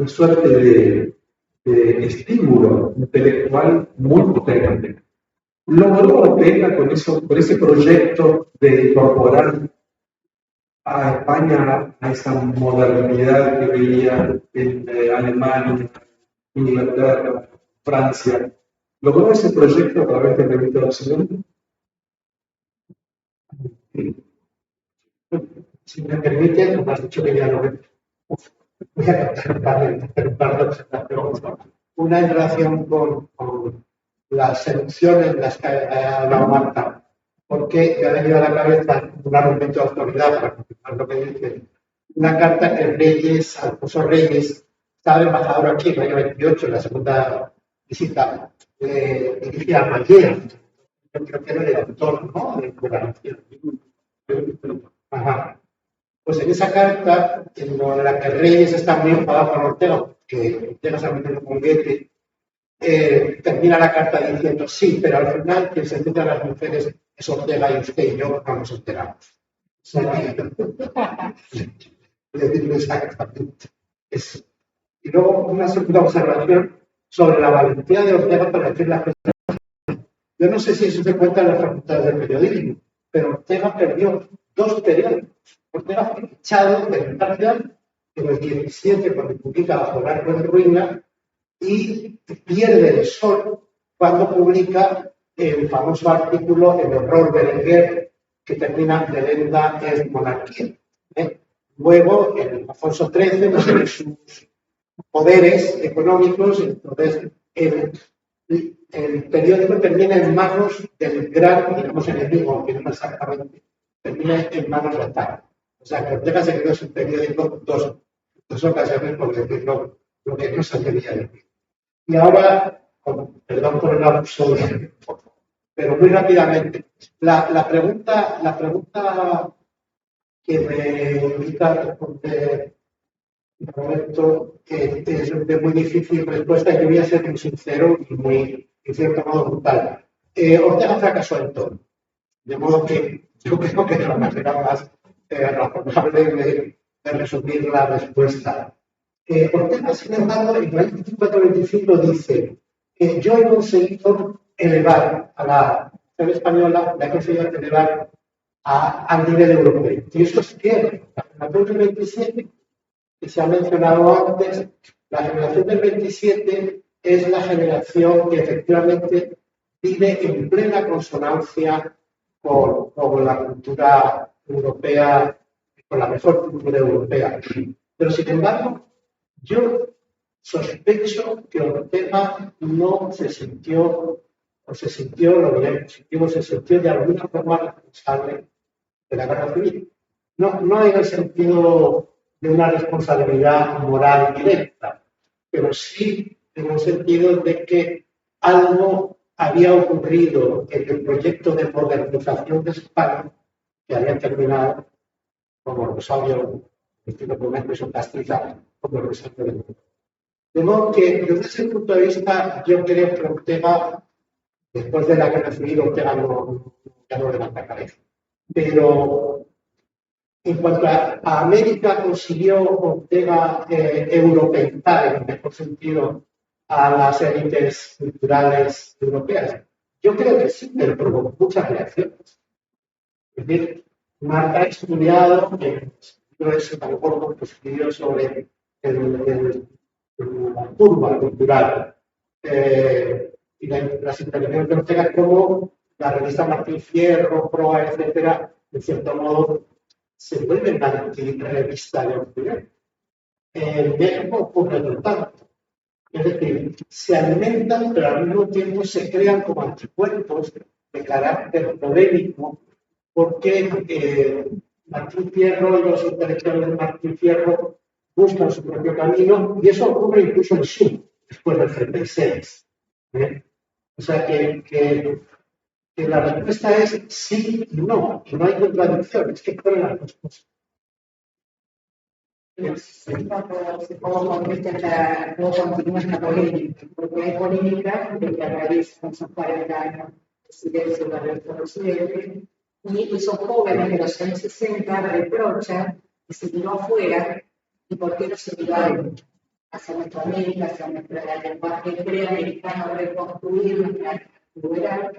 suerte de estímulo intelectual muy potente. Logró Ortega con ese proyecto de incorporar a España a esa modernidad que veía en Alemania, Inglaterra, Francia. ¿Logró ese proyecto a través de Revista de Occidente? Si me permite, como has dicho que ya lo veo, voy a hacer un par de observaciones. Una en relación con las seducciones de las que ha hablado Marta, porque me ha venido a la cabeza un argumento de autoridad para confirmar lo que dice. Una carta que Reyes, Alfonso Reyes, estaba embajador aquí en el año 28, en la segunda visita, dirigía a Mallea, yo creo que era el autor, ¿no?, de la nación. Ajá. Pues en esa carta, en la que Reyes está muy enfadado con Ortega, que Ortega se ha metido con Goethe, termina la carta diciendo sí, pero al final quien se entera a las mujeres es Ortega y usted y yo no nos enteramos. Decirlo exactamente. Eso. Y luego una segunda observación sobre la valentía de Ortega para decir las cosas. Yo no sé si eso se cuenta en las facultades de periodismo, pero Ortega perdió 2 periódicos. Ortega fue echado del Imparcial en el 17 cuando publica Bajo el arco de ruina y pierde el sol cuando publica el famoso artículo El horror Berenguer, que termina Belenda es monarquía. Luego, en Alfonso XIII, pues, en sus poderes económicos, entonces el periódico termina en manos del gran, digamos, enemigo, aunque no exactamente, termina en manos de Aznar. O sea, que Ortega se quedó sin periódico dos ocasiones, por decirlo, lo que no se debía decir. Y ahora, perdón por el abuso, pero muy rápidamente, la pregunta que me invita a responder Roberto es de muy difícil respuesta y yo voy a ser muy sincero y muy, en cierto modo, brutal. Ortega fracasó en todo, de modo que yo creo que es la manera más razonable de resumir la respuesta. Ortega, sin embargo, en el 24-25 dice que yo he conseguido elevar a la nación española, la he conseguido elevar al nivel europeo. Y eso es cierto. La generación del 27, que se ha mencionado antes, la generación del 27 es la generación que efectivamente vive en plena consonancia con la cultura europea, con la mejor cultura europea. Pero, sin embargo, yo sospecho que Ortega no se sintió, o se sintió, lo diré positivo, se sintió de alguna forma responsable de la guerra civil. No en el sentido de una responsabilidad moral directa, pero sí en el sentido de que algo había ocurrido en el proyecto de modernización de España que había terminado como Rosario, estilo Prometheus o Castilla, como Rosario del mundo. De modo que, desde ese punto de vista, yo creo que Ortega, después de la guerra civil, Ortega ya no levanta cabeza. Pero en cuanto a América, consiguió Ortega europeizar, en el mejor sentido, a las élites culturales europeas. Yo creo que sí, pero provocó muchas reacciones. Es decir, Marta ha estudiado en ese tampoco que escribió sobre la curva cultural y las intervenciones de Ortega, como la revista Martín Fierro, Proa, etcétera, de cierto modo se vuelven la revista de Occidente. En México ocurre otro tanto. Es decir, se alimentan, pero al mismo tiempo se crean como anticuerpos de carácter polémico, porque Martín Fierro y los intelectuales de Martín Fierro buscan su propio camino, y eso ocurre incluso en Sur, después del 36. O sea que la respuesta es sí y no hay contradicción, es que fueron las dos cosas. ¿Cómo contesta cómo continúa esta polémica? Porque hay polémica de que a raíz de esos 40 años de silencio de Alberto Presidente, y esos jóvenes de los años 60 reprochan que se miró afuera y por qué no se miró hacia nuestra América, hacia nuestro lenguaje preamericano, reconstruir nuestra cultura.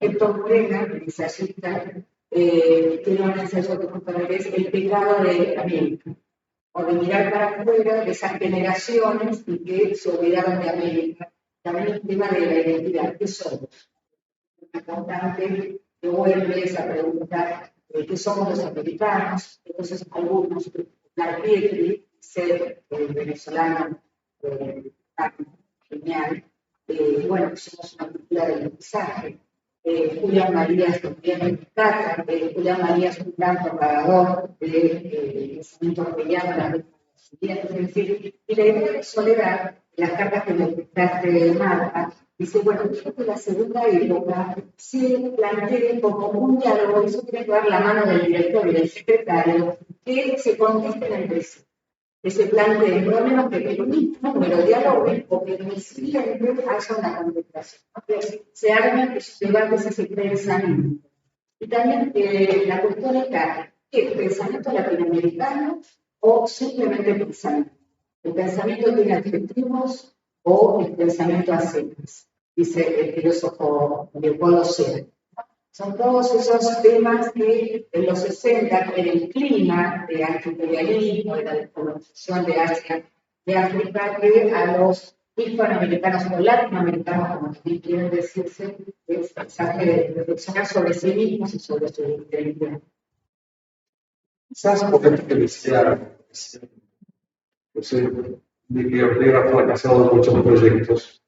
Héctor Morena, el ensayista, tiene un ensayo que es El pecado de América, o de mirar para afuera de esas generaciones y que se olvidaron de América. También el tema de la identidad, ¿qué somos? Una constante que vuelve esa pregunta que somos los americanos. Entonces, algunos, la Pietri, ser venezolano tan genial, bueno, somos una cultura del mensaje. Julián Marías también destaca, Julián Marías es un gran propagador del pensamiento orwelliano, las décadas siguientes, es decir, y la idea de soledad, las cartas que me prestaste, Marta, dice, bueno, creo que la segunda época se plantea como un diálogo, eso tiene que dar la mano del director y del secretario, que se contesten entre sí. Que se planteen problemas que el mismo número dialoguen o que en el siguiente haya una contestación, ¿no? Que se armen esos debates, ese pensamiento. Y también la cuestión está, ¿qué pensamiento latinoamericano o simplemente pensamiento? ¿El pensamiento tiene adjetivos o el pensamiento a secas? Dice el filósofo Leopoldo Sédar. Son todos esos temas que en los 60, en el clima de antiimperialismo, de la descolonización de Asia, de África, que a los hispanoamericanos o latinoamericanos, como también quieren decirse, es mensaje de reflexionar sobre sí mismos y sobre su identidad. Quizás por esto que decía, de que Ortega ha fracasado en muchos proyectos.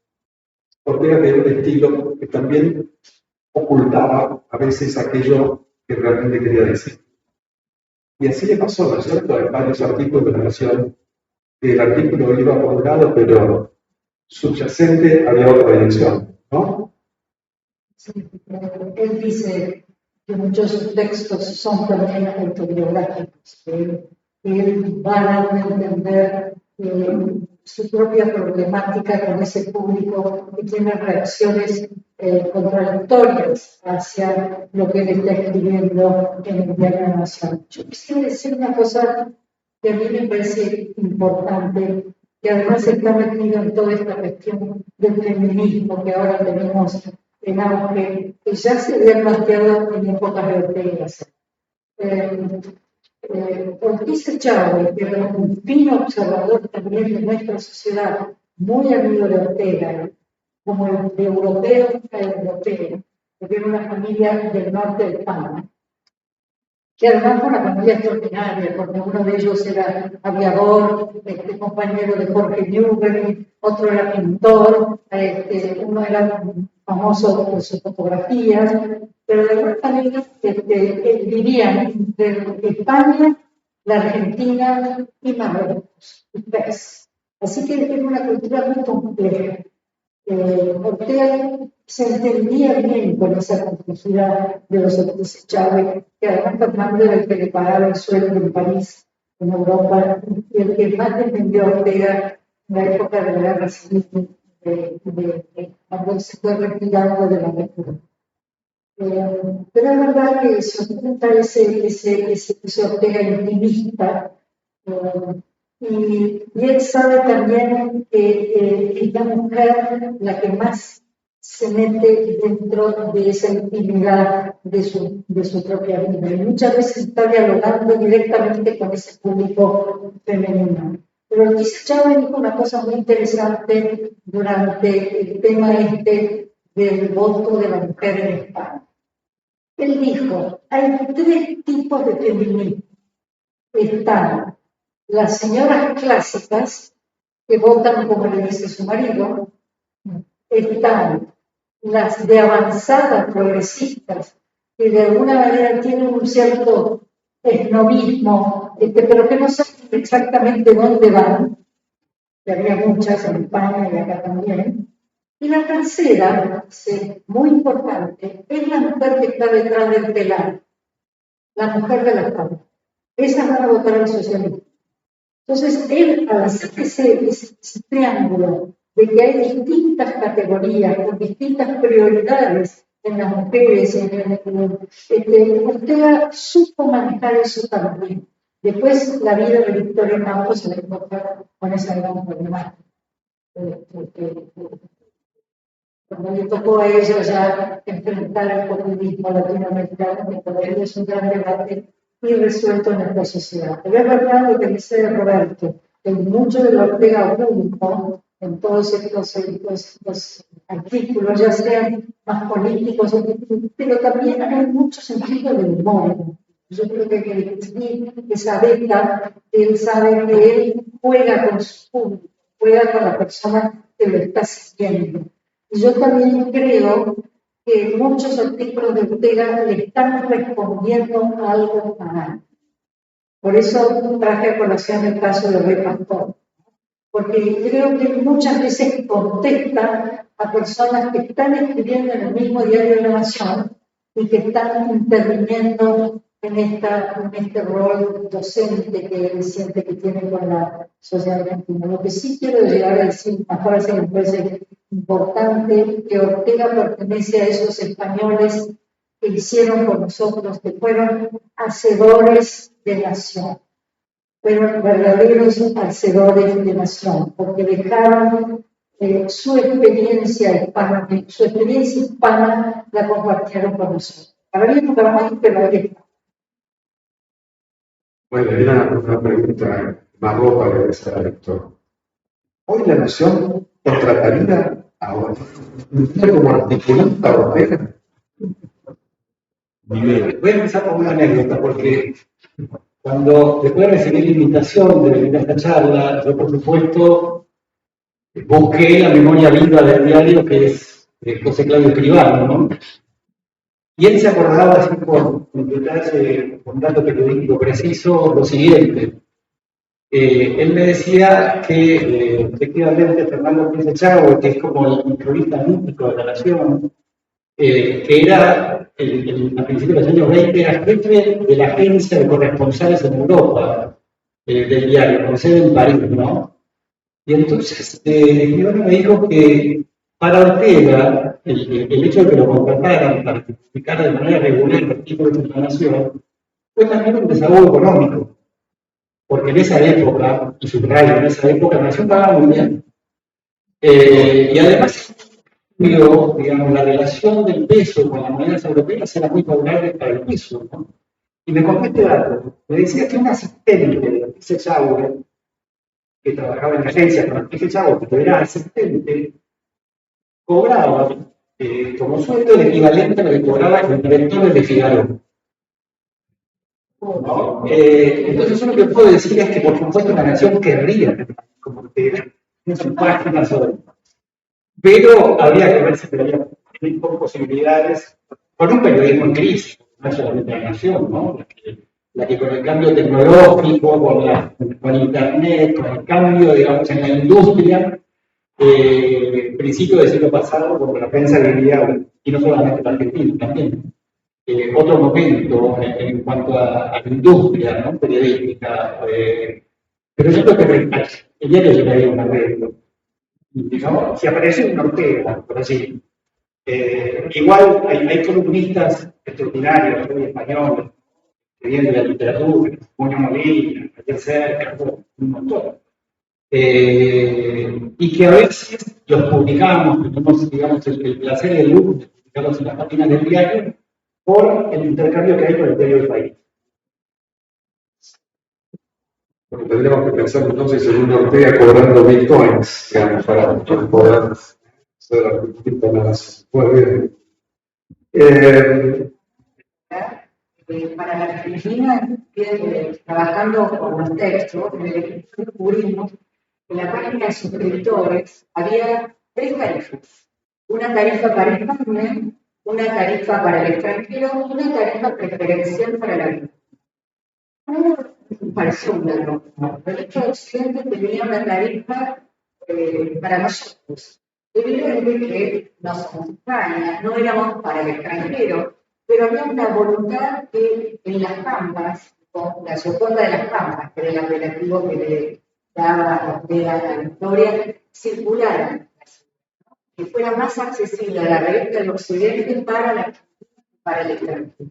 Ortega tenía un estilo que también ocultaba a veces aquello que realmente quería decir. Y así le pasó, ¿no es cierto?, en varios artículos de la Nación, que el artículo iba por un lado, pero subyacente había otra dirección, ¿no? Sí, él dice que muchos textos son también autobiográficos, que él va a entender su propia problemática con ese público que tiene reacciones contradictorias hacia lo que él está escribiendo en el Diario de Nación. Yo quisiera decir una cosa que a mí me parece importante, que además está metido en toda esta cuestión del feminismo que ahora tenemos en auge, que ya se había planteado en épocas de Ortega. Ortiz Chávez, que era un fino observador también de nuestra sociedad, muy amigo de Ortega, como el de europeo a europeo, porque era una familia del norte de España, que además fue una familia extraordinaria, porque uno de ellos era aviador, compañero de Jorge Newbery, otro era pintor, uno era famoso por sus fotografías, pero de alguna manera vivían entre España, la Argentina y Marruecos, y Pez. Así que era una cultura muy compleja. Ortega se entendía bien con esa complejidad de los Ortiz Chávez, que además Fernando era el que le pagaba el sueldo en París, en Europa, y el que más defendió a Ortega en la época de la guerra civil, cuando se fue retirando de la República. Pero es verdad que se oculta ese Ortega intimista, y él sabe también que es la mujer la que más se mete dentro de esa intimidad de su propia vida. Y muchas veces está dialogando directamente con ese público femenino. Pero Ortiz Chávez dijo una cosa muy interesante durante el tema del voto de la mujer en España. Él dijo, hay 3 tipos de feminismo. Están las señoras clásicas que votan como le dice su marido, están las de avanzadas progresistas que de alguna manera tienen un cierto esnovismo, pero que no saben exactamente dónde van, que había muchas en España y acá también. Y la tercera, muy importante, es la mujer que está detrás del telar, la mujer de la fama. Esas van a votar al socialismo. Entonces, él, al hacer ese triángulo de que hay distintas categorías, con distintas prioridades en las mujeres, Ortega supo manejar eso también. Después, la vida de Victoria Campos se le encontró con esa gran problemática. Cuando le tocó a ella ya enfrentar el populismo latinoamericano, que todavía es un gran debate irresuelto en nuestra sociedad. Pero es verdad lo que dice Roberto, que mucho de lo Ortega oculto en todos estos artículos, ya sean más políticos, pero también hay mucho sentido del humor. Yo creo que hay que discutir esa beca, él sabe que él juega con su público, juega con la persona que lo está siguiendo. Y yo también creo que muchos artículos de Ortega le están respondiendo algo a algo. Por eso traje a colación el caso de Rey Pastor, porque creo que muchas veces contesta a personas que están escribiendo en el mismo diario de la Nación y que están interviniendo en este rol docente que él siente que tiene con la sociedad argentina. Lo que sí quiero llegar a decir, una frase que me parece importante, que Ortega pertenece a esos españoles que hicieron por nosotros, que fueron hacedores de nación, fueron verdaderos hacedores de nación, porque dejaron su experiencia hispana la compartieron con nosotros. Para bien o para mal, pero ahí está. Bueno, hay una pregunta más ropa que esa, Héctor. ¿Hoy la Nación contrataría a un como articulista Ortega? Voy a empezar con una anécdota, porque después de recibir la invitación de venir a esta charla, yo por supuesto busqué la memoria viva del diario, que es José Claudio Escribano, ¿no? Y él se acordaba, así por completarse con dato periodístico preciso, lo siguiente. Él me decía que efectivamente Fernando Pérez Chávez, que es como el cronista mítico de la Nación, que era a principios de los años 20, era jefe de la agencia de corresponsales en Europa del diario, con sede en París, ¿no? Y entonces Escribano me dijo que para Ortega, el hecho de que lo contrataran para publicar de manera regular artículos de la Nación fue también un desahogo económico, porque en esa época, y subrayo, en esa época la Nación pagaba muy bien. Y además, digamos, la relación del peso con las monedas europeas era muy favorable para el peso, ¿no? Y me contó este dato. Me decía que un asistente de Ortiz Echagüe, que trabajaba en la agencia con Ortiz Echagüe, que era asistente, cobraba como sueldo el equivalente a lo que cobraba el director de Figaro. ¿No? Entonces, uno que puedo decir es que, por supuesto, la Nación querría, como Ortega, en sus páginas sobre. Pero habría que ver si había posibilidades con un periodismo en crisis, no solamente la Nación, ¿no? La que con el cambio tecnológico, con Internet, con el cambio, digamos, en la industria, principio del siglo pasado, porque la prensa vivía, y no solamente la Argentina, también, otro momento en cuanto a la industria, ¿no? Periodística. Pero yo creo que el diario llegaría a un arreglo. Digamos, si aparece un Ortega, por así, igual hay columnistas extraordinarios, españoles, que vienen de la literatura, Muñoz Molina, Javier Cerca, un montón. Y que a veces los publicamos, tenemos, digamos, el placer y el lujo de publicarlos en las páginas del diario, por el intercambio que hay con el diario del país. Bueno, tendríamos que pensar entonces en un Ortega cobrando bitcoins, digamos, para poder ser artista en la Nación. Muy bien. Para la Argentina, trabajando con los textos, en el equipo descubrimos que en la página de suscriptores había 3 tarifas. Una tarifa para España, una tarifa para el extranjero y una tarifa preferencial para la vida. Pareció un error. El hecho de Occidente tenía una tarifa para nosotros. Evidentemente que no somos España, no éramos para el extranjero, pero había una voluntad que en las Pampas, con la Gioconda de las Pampas, que era el apelativo que le daba a Ortega a la Victoria, circularan, que fuera más accesible a la revista del Occidente para el extranjero.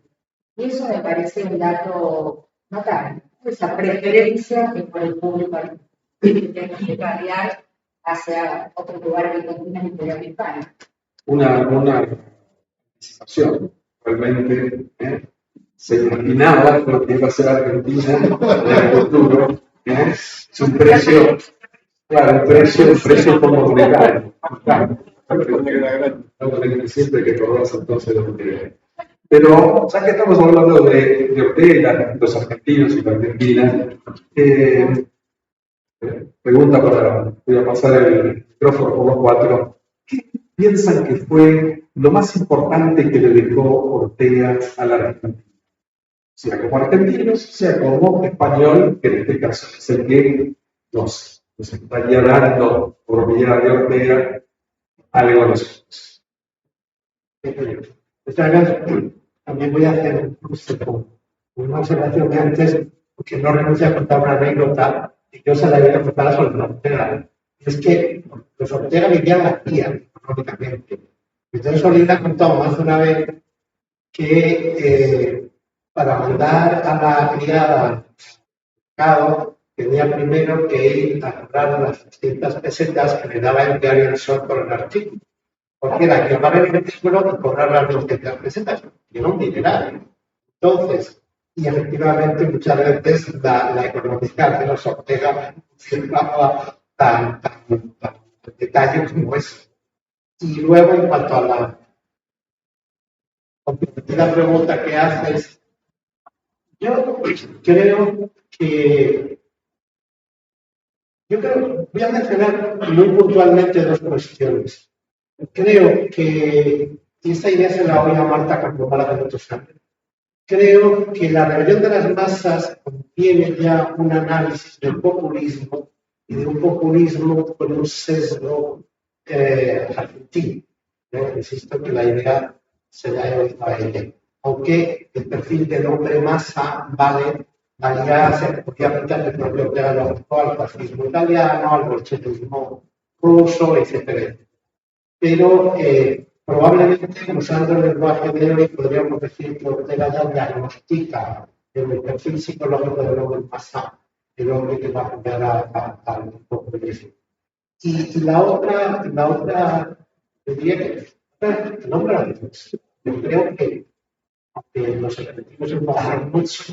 Y eso me parece un dato notable, esa preferencia que por el público tiene que variar hacia otro lugar del continente de España. Una anticipación, realmente, se imaginaba lo que iba a ser Argentina en el futuro, es un precio, claro, un precio como monetario. Siempre que acordás entonces lo que Pero ya que estamos hablando de Ortega, los argentinos y la Argentina, pregunta voy a pasar el micrófono por los cuatro. ¿Qué piensan que fue lo más importante que le dejó Ortega a la Argentina? Sea como argentinos, sea como español, que en este caso es el que nos estaría dando por vía de Ortega algo a nosotros. También voy a hacer una observación de antes, porque no renuncio a contar una anécdota y yo se la voy a contar a sobre Ortega. Es que los Ortega vivían aquí económicamente. Entonces Solís ha contado más de una vez que para mandar a la criada al mercado tenía primero que ir a comprar las 600 pesetas que le daba el diario El Sol por el artículo. Porque era llevar el artículo y cobrar las 200 pesetas, que era un dineral. Entonces, y efectivamente muchas veces la economía de los Ortega firmaba tan detalle como eso. Y luego, en cuanto a la comprometida pregunta que haces, yo voy a mencionar muy puntualmente dos cuestiones. Creo que, y esta idea se la voy a Marta Campomala de muchos años, creo que la rebelión de las masas contiene ya un análisis del populismo y de un populismo con un sesgo argentino. Insisto que la idea se la he oído a ella. Aunque el perfil del hombre masa valía obviamente al propio Ortega lo aplicó al fascismo italiano, al bolchevismo ruso, etc. Pero probablemente, usando el lenguaje de hoy, podríamos decir que Ortega ya diagnostica el perfil psicológico del hombre masa, el hombre que va a jugar al populismo. Y la otra, diría que el hombre de la defensiva. Yo creo que, aunque nos repetimos en mucho,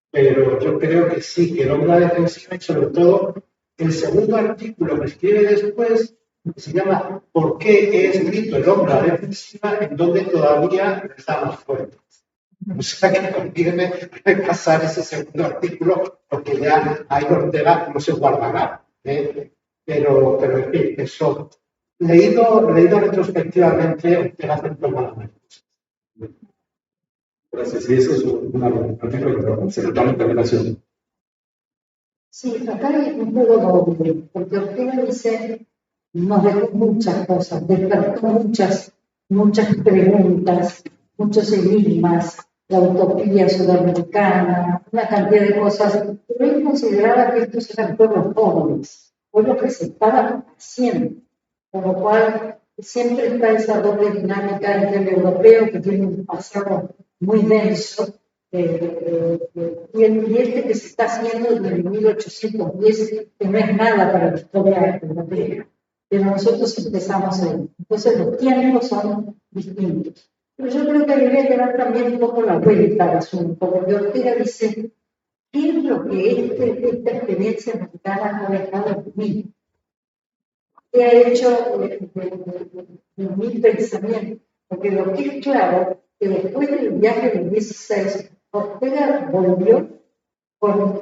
pero yo creo que sí, que el hombre de la defensiva y sobre todo el segundo artículo que escribe después, se llama ¿Por qué he escrito el hombre a la defensiva? En donde todavía está más fuerte. O sea que conviene repasar ese segundo artículo porque ya hay Ortega no se guardará. Pero en fin, eso. Leído retrospectivamente, Ortega hace mal. Gracias. Y eso es un artículo que se llama Interrelación. Sí, acá hay un juego doble, porque Ortega dice, nos dejó muchas cosas, despertó muchas preguntas, muchos enigmas, la utopía sudamericana, una cantidad de cosas, pero él consideraba que estos eran pueblos pobres, pueblos que se estaban haciendo, con lo cual siempre está esa doble dinámica entre el europeo que tiene un pasado muy denso y el que se está haciendo desde 1810, que no es nada para la historia europea, pero nosotros empezamos ahí. Entonces los tiempos son distintos. Pero yo creo que habría que dar también un poco la vuelta al asunto, porque Ortega dice, ¿qué es lo que esta experiencia mexicana ha dejado en mí? ¿Qué ha hecho de mi pensamiento? Porque lo que es claro, que después del viaje del 16, Ortega volvió con un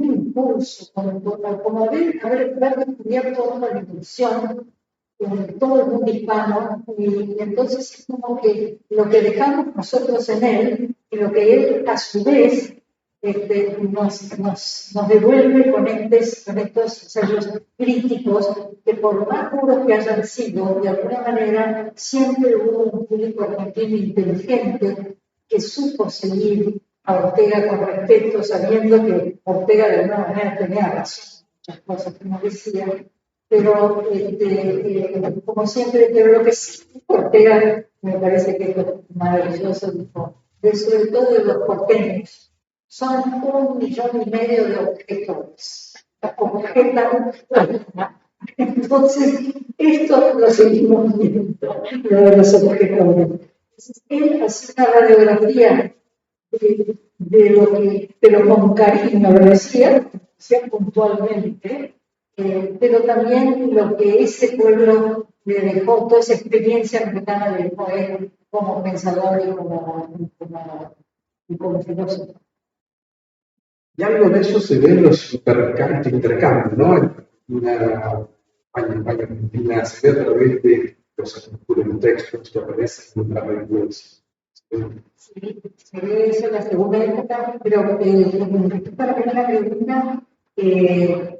impulso, como haber descubierto una dimensión en todo el mundo hispano, y entonces es como que lo que dejamos nosotros en él, y lo que él a su vez nos devuelve con estos sellos críticos que por más puros que hayan sido, de alguna manera siempre hubo un público argentino inteligente que supo seguir a Ortega con respeto, sabiendo que Ortega de alguna manera tenía razón, muchas cosas que no decía, pero como siempre, pero lo que sí Ortega me parece que es maravilloso, dijo, sobre todo de los porteños. Son 1,5 millones de objetores. Objetan. Entonces, esto lo seguimos viendo, lo de los objetores. Él hace una radiografía pero con cariño lo decía puntualmente, pero también lo que ese pueblo le dejó, toda esa experiencia mexicana le dejó a él como pensador y como filósofo. Y algo de eso se ve en los intercambios, ¿no? Argentina se ve a través de los textos que aparecen en la redes. Sí, se ve eso en la segunda época, pero con respecto a la primera pregunta,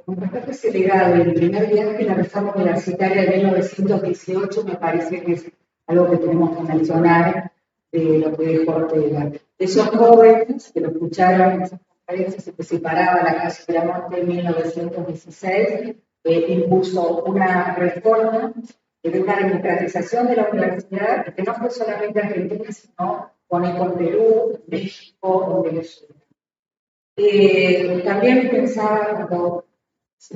con respecto a ese legado del primer viaje de la reforma universitaria de 1918, me parece que es algo que tenemos que mencionar de lo que dijo Ortega. Esos jóvenes que lo escucharon en esas conferencias y que se paraba la calle de la muerte en 1916, impuso una reforma de una democratización de la universidad, que no fue solamente argentina, sino con Perú, México o Venezuela. También pensaba cuando,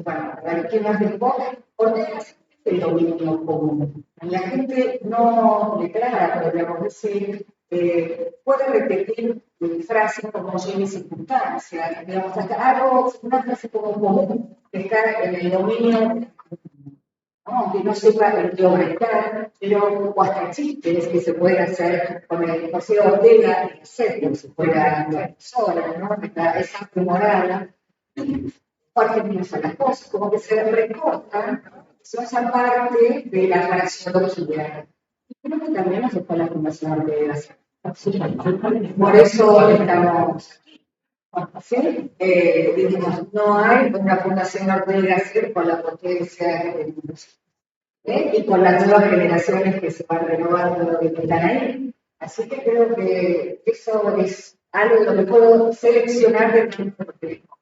bueno, ¿qué más después? Ortega el dominio común. La gente no letrada, podríamos decir, puede repetir frases como yo y mi circunstancia, digamos, hasta algo, una frase como común que está en el dominio, aunque no sepa en qué obra está, pero o hasta chistes que se pueden hacer con el José Ortega, etcétera, se puede hacer sola, ¿no? Esa humorada, argentinos a las cosas, como que se recortan, son esa parte de la fraseología. Y creo que también nos está la Fundación Ortega. Por eso estamos aquí. ¿Sí? Digamos, no hay una Fundación Ortega con la potencia que tenemos. Y con las nuevas generaciones que se van renovando y que están ahí. Así que creo que eso es algo de lo que puedo seleccionar de nuestro proyecto.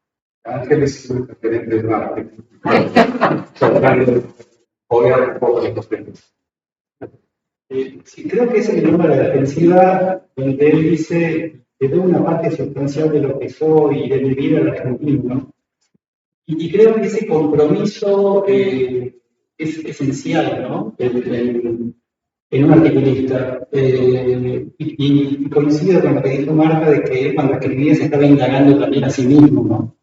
Ángeles es un referente de marketing. Obviar un poco estos temas. Sí, creo que es el número de la defensiva donde él dice que doy una parte sustancial de lo que soy y de mi vida al argentino, ¿no? Y creo que ese compromiso es esencial, ¿no? En un articulista. Y coincido con lo que dijo Marta de que él cuando escribía se estaba indagando también a sí mismo, ¿no?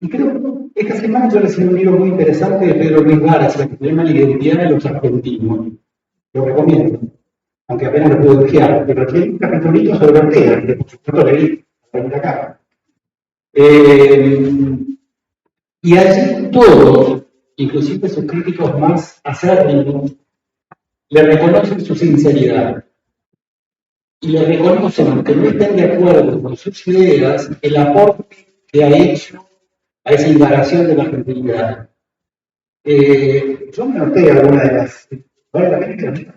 Y creo que esta semana yo recibí un libro muy interesante de Pedro Luis Varas, que se llama La identidad de los argentinos. Lo recomiendo, aunque apenas lo puedo ojear, pero tiene un capitulito sobre Ortega, que por supuesto leí para acá. Y allí todos, inclusive sus críticos más acérrimos, le reconocen su sinceridad. Y le reconocen, aunque no estén de acuerdo con sus ideas, el aporte que ha hecho a esa indagación de la argentinidad. Yo me noté alguna de las... ¿Vale la pena?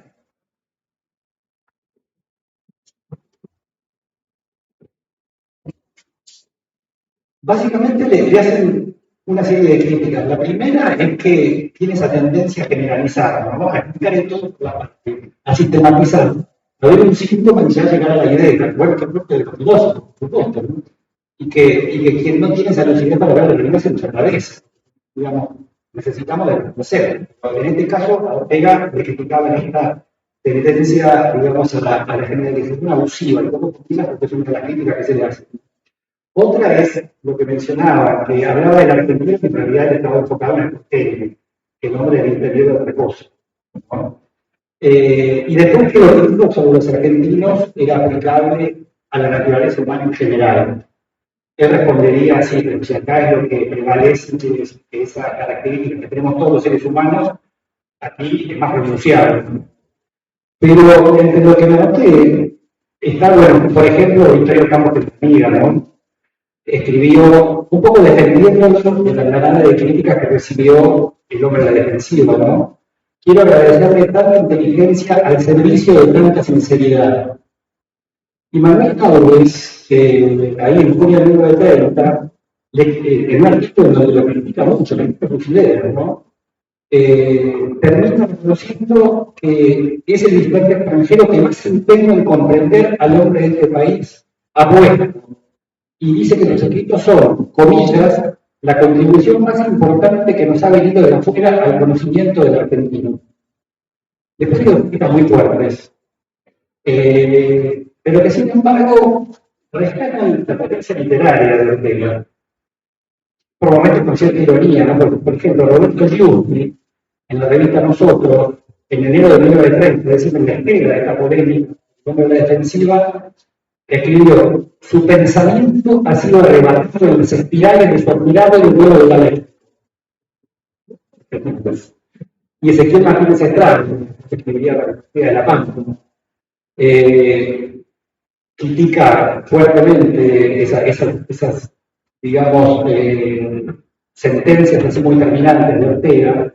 Básicamente le hacen una serie de críticas. La primera es que tiene esa tendencia generalizada, ¿no? A explicar en todo, a sistematizar. A ver un síntoma y ya llegar a la idea, bueno, que es propio de los filósofos, por supuesto, ¿no? Y que quien no tiene esa lucidez para ver la realidad se nos atravesa. Digamos, necesitamos de reconocer. En este caso, Ortega le criticaba en esta tendencia, digamos, a la generalización abusiva, y poco positiva, porque es una de las críticas que se le hace. Otra es lo que mencionaba, que hablaba del argentino que en realidad estaba enfocado en el porteño, que el hombre del interior de otra cosa, ¿no? Y después que lo que dijo sobre los argentinos era aplicable a la naturaleza humana en general. Él respondería así, pero si acá es lo que prevalece, que esa característica que tenemos todos los seres humanos, aquí es más pronunciado. Pero entre lo que me noté, está, bueno, por ejemplo, Victorio Campos de Amiga, ¿no? Escribió un poco defendiéndolo de la granada de críticas que recibió el hombre de la defensiva, ¿no? Quiero agradecerle tanta inteligencia al servicio de tanta sinceridad. Y Manuel Torres, ahí en junio del 1930, en un artículo donde lo critica mucho, le critica sus ideas, ¿no? Termina reconociendo que es el visitante extranjero que más se empeña en comprender al hombre de este país apuesto. Y dice que los escritos son, comillas, la contribución más importante que nos ha venido de afuera al conocimiento del argentino. Después hay críticas muy fuertes, pero que sin embargo rescatan la potencia literaria de Ortega. Por momentos con cierta ironía, ¿no? Por ejemplo, Roberto Giusti, en la revista Nosotros, en enero de 1930, es decir, en la espera de esta polémica contra la defensiva, escribió: su pensamiento ha sido arrebatado en las espirales de su admirado y vuelo de la ley. Y Ezequiel Martínez Estrada, que escribía la Universidad de La Pampa, critica fuertemente esas digamos, sentencias así muy terminantes de Ortega,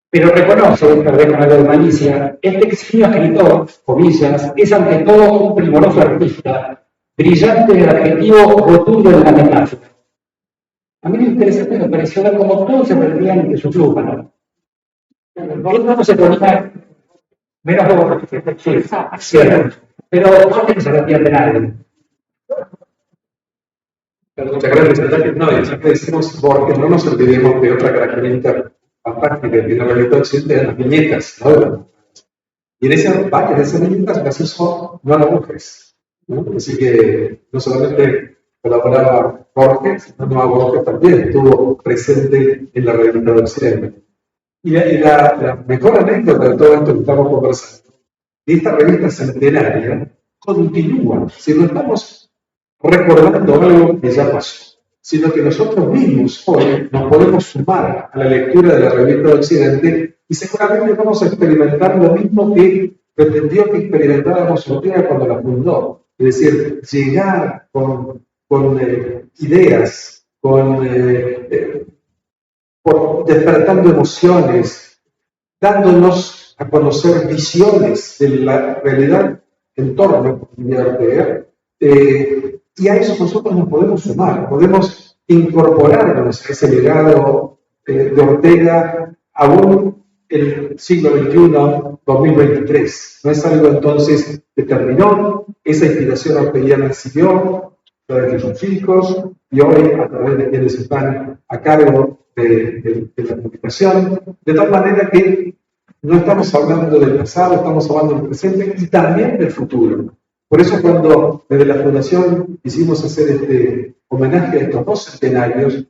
pero reconoce, tal vez con algo de malicia, este eximio escritor, comillas, es ante todo un primoroso artista, brillante en el adjetivo, rotundo en la metáfora. A mí lo interesante me pareció ver cómo todos se perdían de su pluma, ¿no? Él no se ponía menos como cierto, pero no se perdía de nadie. Muchas gracias. No, y ya que decimos Borges, no nos olvidemos de otra característica fantástica que tiene la realidad occidental, de las viñetas, ¿no? Y en esas viñetas las hizo no a las mujeres, ¿no? Así que no solamente colaboraba Borges, sino Noa Borges también estuvo presente en la realidad occidental. Y la mejor anécdota de todo esto que estamos conversando, esta revista centenaria continúa, si no estamos recordando algo que ya pasó, sino que nosotros mismos hoy nos podemos sumar a la lectura de la revista de Occidente y seguramente vamos a experimentar lo mismo que pretendió que experimentáramos Ortega cuando la fundó, es decir, llegar con ideas, despertando emociones, dándonos a conocer visiones de la realidad en torno a Ortega. Y a eso nosotros nos podemos sumar, podemos incorporarnos a ese legado de Ortega aún en el siglo XXI, 2023. No es algo entonces que terminó, esa inspiración orteguiana siguió, a través de sus hijos, y hoy a través de quienes están a cargo de la publicación, de tal manera que no estamos hablando del pasado, estamos hablando del presente y también del futuro. Por eso cuando desde la Fundación quisimos hacer este homenaje a estos dos centenarios,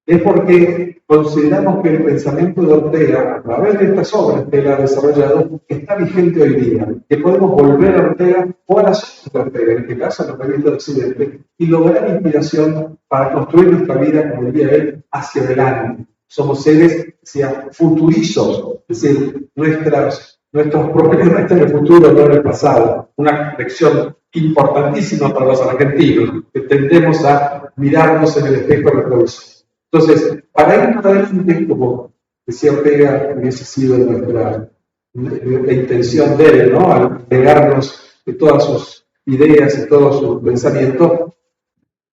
es porque consideramos que el pensamiento de Ortega, a través de estas obras que él ha desarrollado, está vigente hoy día, que podemos volver a Ortega o a las obras de Ortega, en este caso a la revista de Occidente, y lograr inspiración para construir nuestra vida, como diría él, hacia adelante. Somos seres hacia futurizos, es decir, nuestros problemas están en el futuro, no en el pasado. Una lección importantísima para los argentinos, que tendemos a mirarnos en el espejo retrovisor. Entonces, para ir más adelante, como decía Ortega, hubiese sido la intención de él, ¿no? Al pegarnos de todas sus ideas y todo su pensamiento,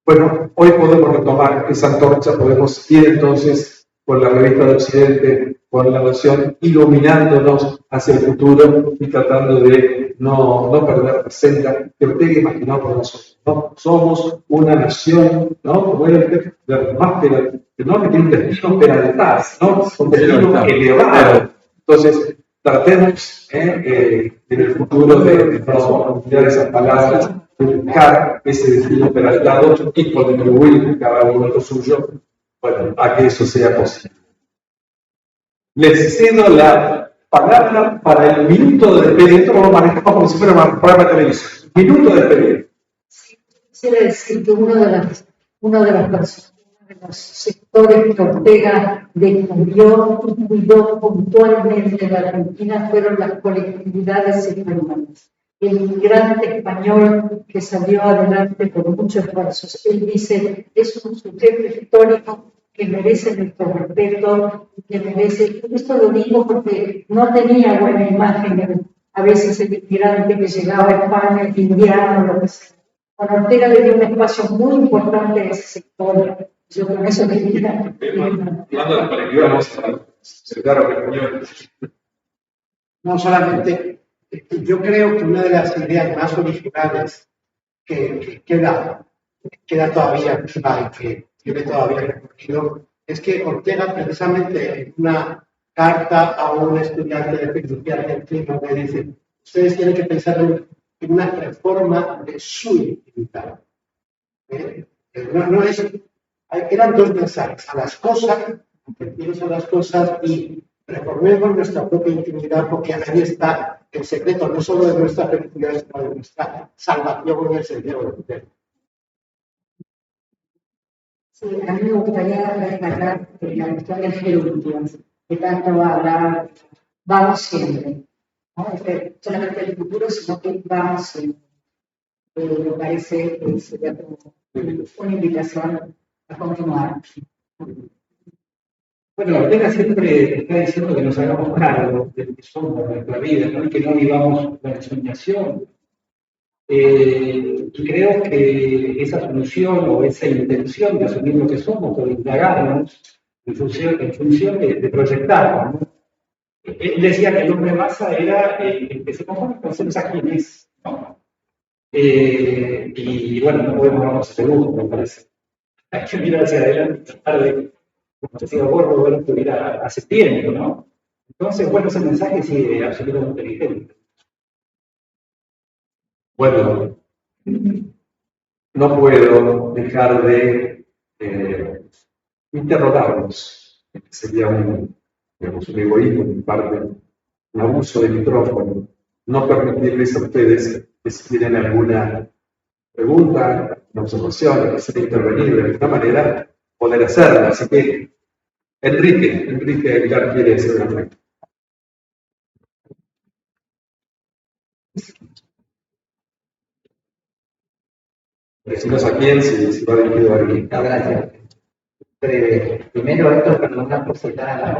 bueno, hoy podemos retomar esa antorcha, podemos ir entonces con la revista de Occidente, con la nación, iluminándonos hacia el futuro y tratando de no perder la senda que Ortega imaginó por nosotros, ¿no? Somos una nación, ¿no? Como él, que tiene un destino peraltaz, ¿no? Un destino elevado. Entonces, tratemos en el futuro de no olvidar esas palabras, de buscar ese destino peraltado y contribuir cada uno de lo suyo, bueno, a que eso sea posible. Les cedo la palabra para el minuto de despedida. Esto lo manejamos como si fuera un programa de televisión. Minuto de despedida. Quisiera decir que uno de los sectores que Ortega descubrió y cuidó puntualmente en la Argentina fueron las colectividades españolas. El inmigrante español que salió adelante con mucho esfuerzo. Él dice, es un sujeto histórico que merece nuestro respeto, que merece... Esto lo digo porque no tenía buena imagen a veces el inmigrante que llegaba a España, el indiano, lo que sea. Con Ortega le dio un espacio muy importante a ese sector. Yo con eso quería... No solamente, yo creo que una de las ideas más originales que queda todavía viva y que tiene todavía recorrido es que Ortega, precisamente en una carta a un estudiante de filosofía argentino, le dice: ustedes tienen que pensar en una reforma de su identidad. Eran dos mensajes: a las cosas, a las cosas, y reformemos nuestra propia intimidad, porque ahí está el secreto no solo de nuestra felicidad, sino de nuestra salvación en el sentido del poder. Sí, a mí me gustaría rescatar la cuestión del gerundio, que tanto hablar, vamos siempre, ¿no? Solamente el futuro, sino que vamos siempre. Me parece que sería como una invitación a continuar. Bueno, Ortega siempre está diciendo que nos hagamos cargo de lo que somos, de nuestra vida, ¿no? Y que no vivamos la ensoñación. Y creo que esa solución o esa intención de asumir lo que somos o de indagarnos en función de proyectarnos, ¿no? Él decía que el hombre masa era el que se conforma con ser a quién es, ¿no? Y bueno, no podemos darnos ese lujo, me parece. Hay que mirar hacia adelante y tratar de, como decía vos, Roberto, ir a septiembre, ¿no? Entonces, bueno, ese mensaje sí es absolutamente vigente. Bueno, no puedo dejar de interrogarnos. Sería digamos, un egoísmo de mi parte, un abuso del micrófono, no permitirles a ustedes que si tienen alguna pregunta, una observación, que se intervenir de alguna manera, poder hacerlo. Así que, Enrique Aguilar quiere hacer una pregunta. Decimos a quién, si va dirigido a alguien. No, gracias. Primero, esto perdona por citar a la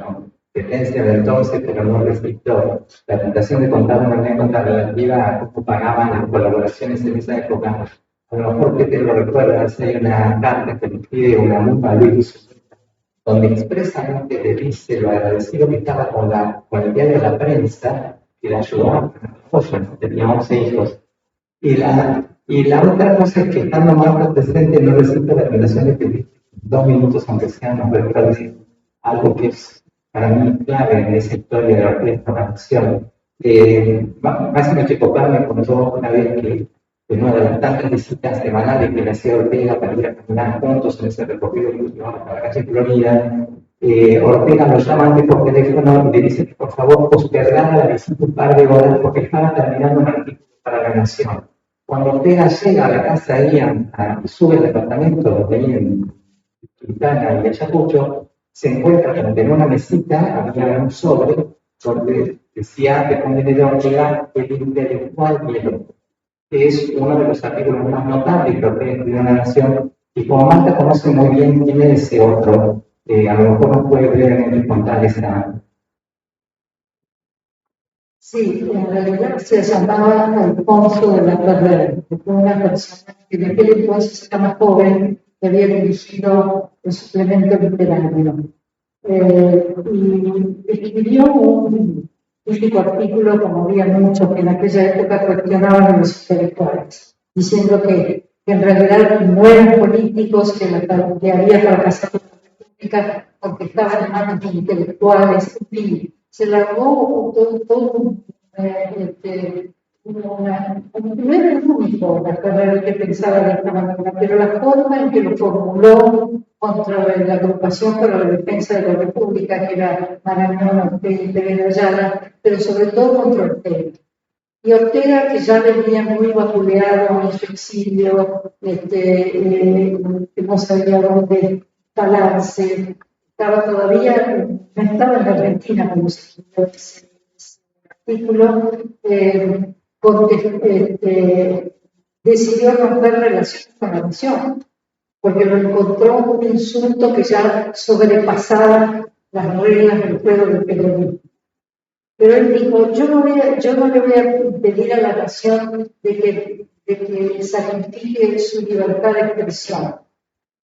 competencia del entonces, pero no resisto la tentación de contar una anécdota relativa a cómo pagaban las colaboraciones en esa época. A lo mejor que te lo recuerdas, hay una carta que le escribe una mujer a Luis, donde expresamente le dice lo agradecido que estaba con el diario de la prensa, que le ayudó a tenía 11 hijos. Y la otra cosa es que estando más presente no resisto la tentación de que 2 minutos, aunque sean, nos recuerde algo que es para mí clave en esa historia de la orquesta de acción. Más me equivocarme contó una vez que en una de las tantas visitas semanales que le hacía Ortega para ir a caminar juntos en ese recorrido que llevamos a la calle Florida, Ortega lo llama antes por teléfono y le dice que por favor postergara la visita un par de horas porque estaba terminando un artículo para La Nación. Cuando Ortega llega a la casa ahí y sube al departamento donde ahí en Quintana y Ayacucho, se encuentra frente a una mesita, había un sobre donde decía de Condenado Ortega el intelectual hielo, que es uno de los artículos más notables que Ortega escribió en La Nación, y como Marta conoce muy bien quién es ese otro, a lo mejor nos puede brevemente contar esa. Sí, en realidad se llamaba Alfonso de la Ferrer, que fue una persona que en aquel entonces era más joven, que había dirigido el suplemento literario. Y escribió un típico artículo, como había muchos que en aquella época cuestionaban a los intelectuales, diciendo que en realidad no eran políticos, que había fracasado la política porque estaban en manos de intelectuales, en fin. Se largó todo no era el único Ferrer que pensaba de esta manera, pero la forma en que lo formuló contra la agrupación para la defensa de la República, que era Marañón, Ortega y Pérez Ayala, pero sobre todo contra Ortega. Y Ortega, que ya venía muy vapuleado en su exilio, que no sabía dónde instalarse, estaba todavía, no estaba en Argentina cuando se escribió ese artículo, decidió romper relaciones con la nación, porque lo encontró un insulto que ya sobrepasaba las reglas del juego del peronismo. Pero él dijo, yo no le voy a pedir a la nación de que sacrifique su libertad de expresión,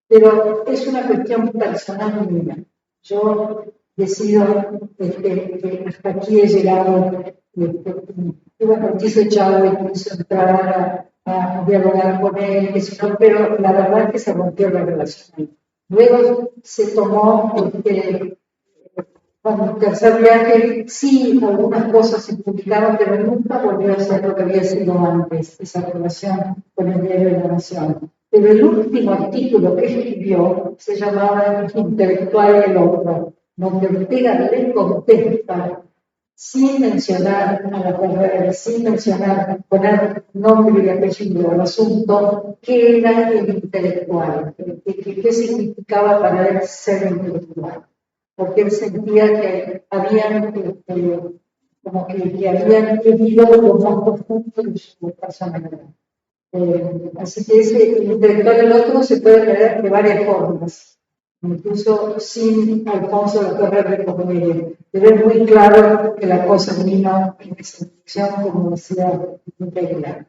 pero es una cuestión personal mía. Yo decido que hasta aquí he llegado. Y bueno, quiso Chávez, quiso entrar a dialogar con él, pero la verdad es que se rompió la relación. Luego se tomó, cuando el tercer viaje, sí, algunas cosas se publicaron, pero nunca volvió a ser lo que había sido antes, esa relación con el diario de la Nación. Pero el último artículo que escribió se llamaba Intelectual y el otro. donde Ortega le contesta sin mencionar a la carrera, sin mencionar, poner nombre y apellido al asunto, qué era el intelectual, qué significaba para él ser intelectual. Porque él sentía que habían, como que habían vivido lo más profundo de su personalidad. Así que el intelectual del otro se puede leer de varias formas, incluso sin Alfonso de Torres de Comedia. Pero es muy claro que la cosa vino en esa dirección, como decía Integral.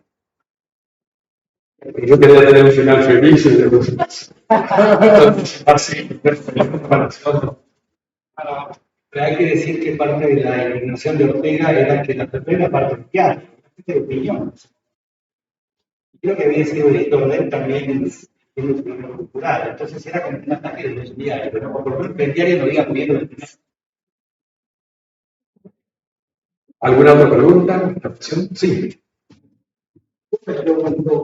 Yo quería tener un final feliz y así, Pero hay que decir que parte de la indignación de Ortega era que la primera parte del diario, de opiniones. Creo que había sido editor de él también en un fenómeno cultural, entonces era como un ataque de los diarios, pero por lo menos el diario lo iba pudiendo detener. ¿Alguna otra pregunta? Sí. Me pregunto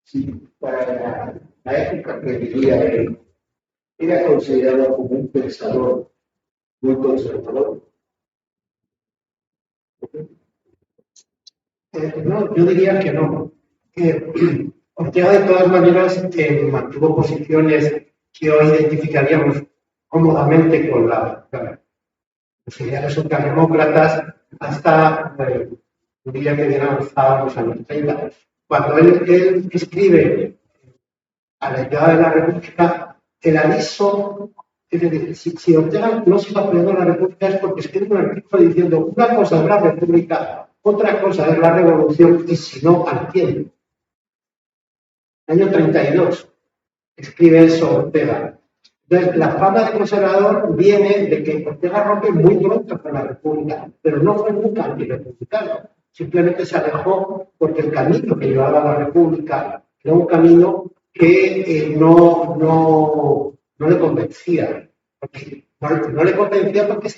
si para la época que vivía él era considerado como un pensador muy conservador. No, yo diría que no. Ortega, de todas maneras, mantuvo posiciones que hoy identificaríamos cómodamente con los ideales socialdemócratas hasta un día que bien avanzaba los años 30. Cuando él escribe a la llegada de la República, el aviso, es decir, si Ortega no se va a pelear la República es porque escribe un artículo diciendo una cosa es la República, otra cosa es la Revolución, y si no, al tiempo. Año 32, escribe eso Ortega. Entonces, la fama de conservador viene de que Ortega rompe muy pronto con la República, pero no fue nunca antirepublicano. Simplemente se alejó porque el camino que llevaba a la República era un camino que no le convencía. No le convencía porque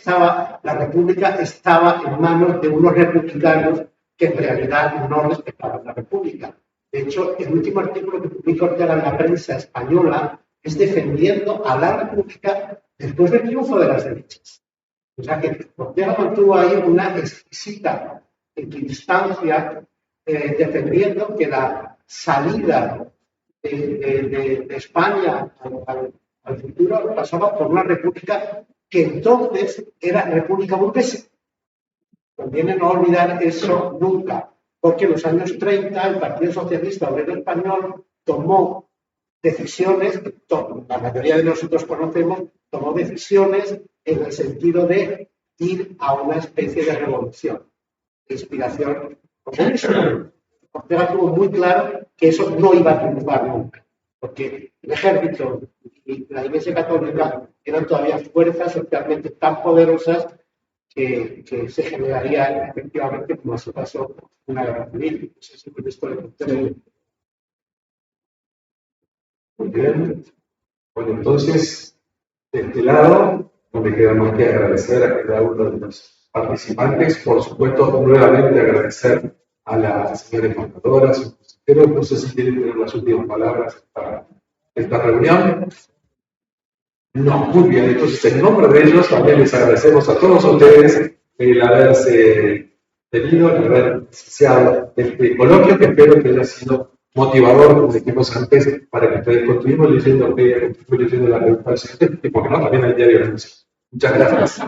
la República estaba en manos de unos republicanos que en realidad no respetaban la República. De hecho, el último artículo que publica Ortega en la prensa española es defendiendo a la República después del triunfo de las derechas. O sea que Ortega mantuvo ahí una exquisita equidistancia defendiendo que la salida de España al futuro pasaba por una república que entonces era república burguesa. Conviene no olvidar eso nunca, porque en los años 30 el Partido Socialista Obrero Español tomó decisiones, la mayoría de nosotros conocemos, tomó decisiones en el sentido de ir a una especie de revolución, de inspiración comunista. Ortega tuvo muy claro que eso no iba a triunfar nunca, porque el ejército y la Iglesia Católica eran todavía fuerzas socialmente tan poderosas que se generaría efectivamente, como así pasó, una guerra civil. No sé si con esto le Muy bien. Bueno, entonces, de este lado, no me queda más que agradecer a cada uno de los participantes. Por supuesto, nuevamente agradecer a la señora embajadora, su consejero. No sé si quieren tener las últimas palabras para esta reunión. No, muy bien. Entonces, en nombre de ellos, también les agradecemos a todos ustedes el haberse tenido, el haber iniciado este coloquio, que espero que haya sido motivador, como dijimos antes, para que ustedes continúen leyendo la revista, y porque no, también el diario de la Muchas gracias.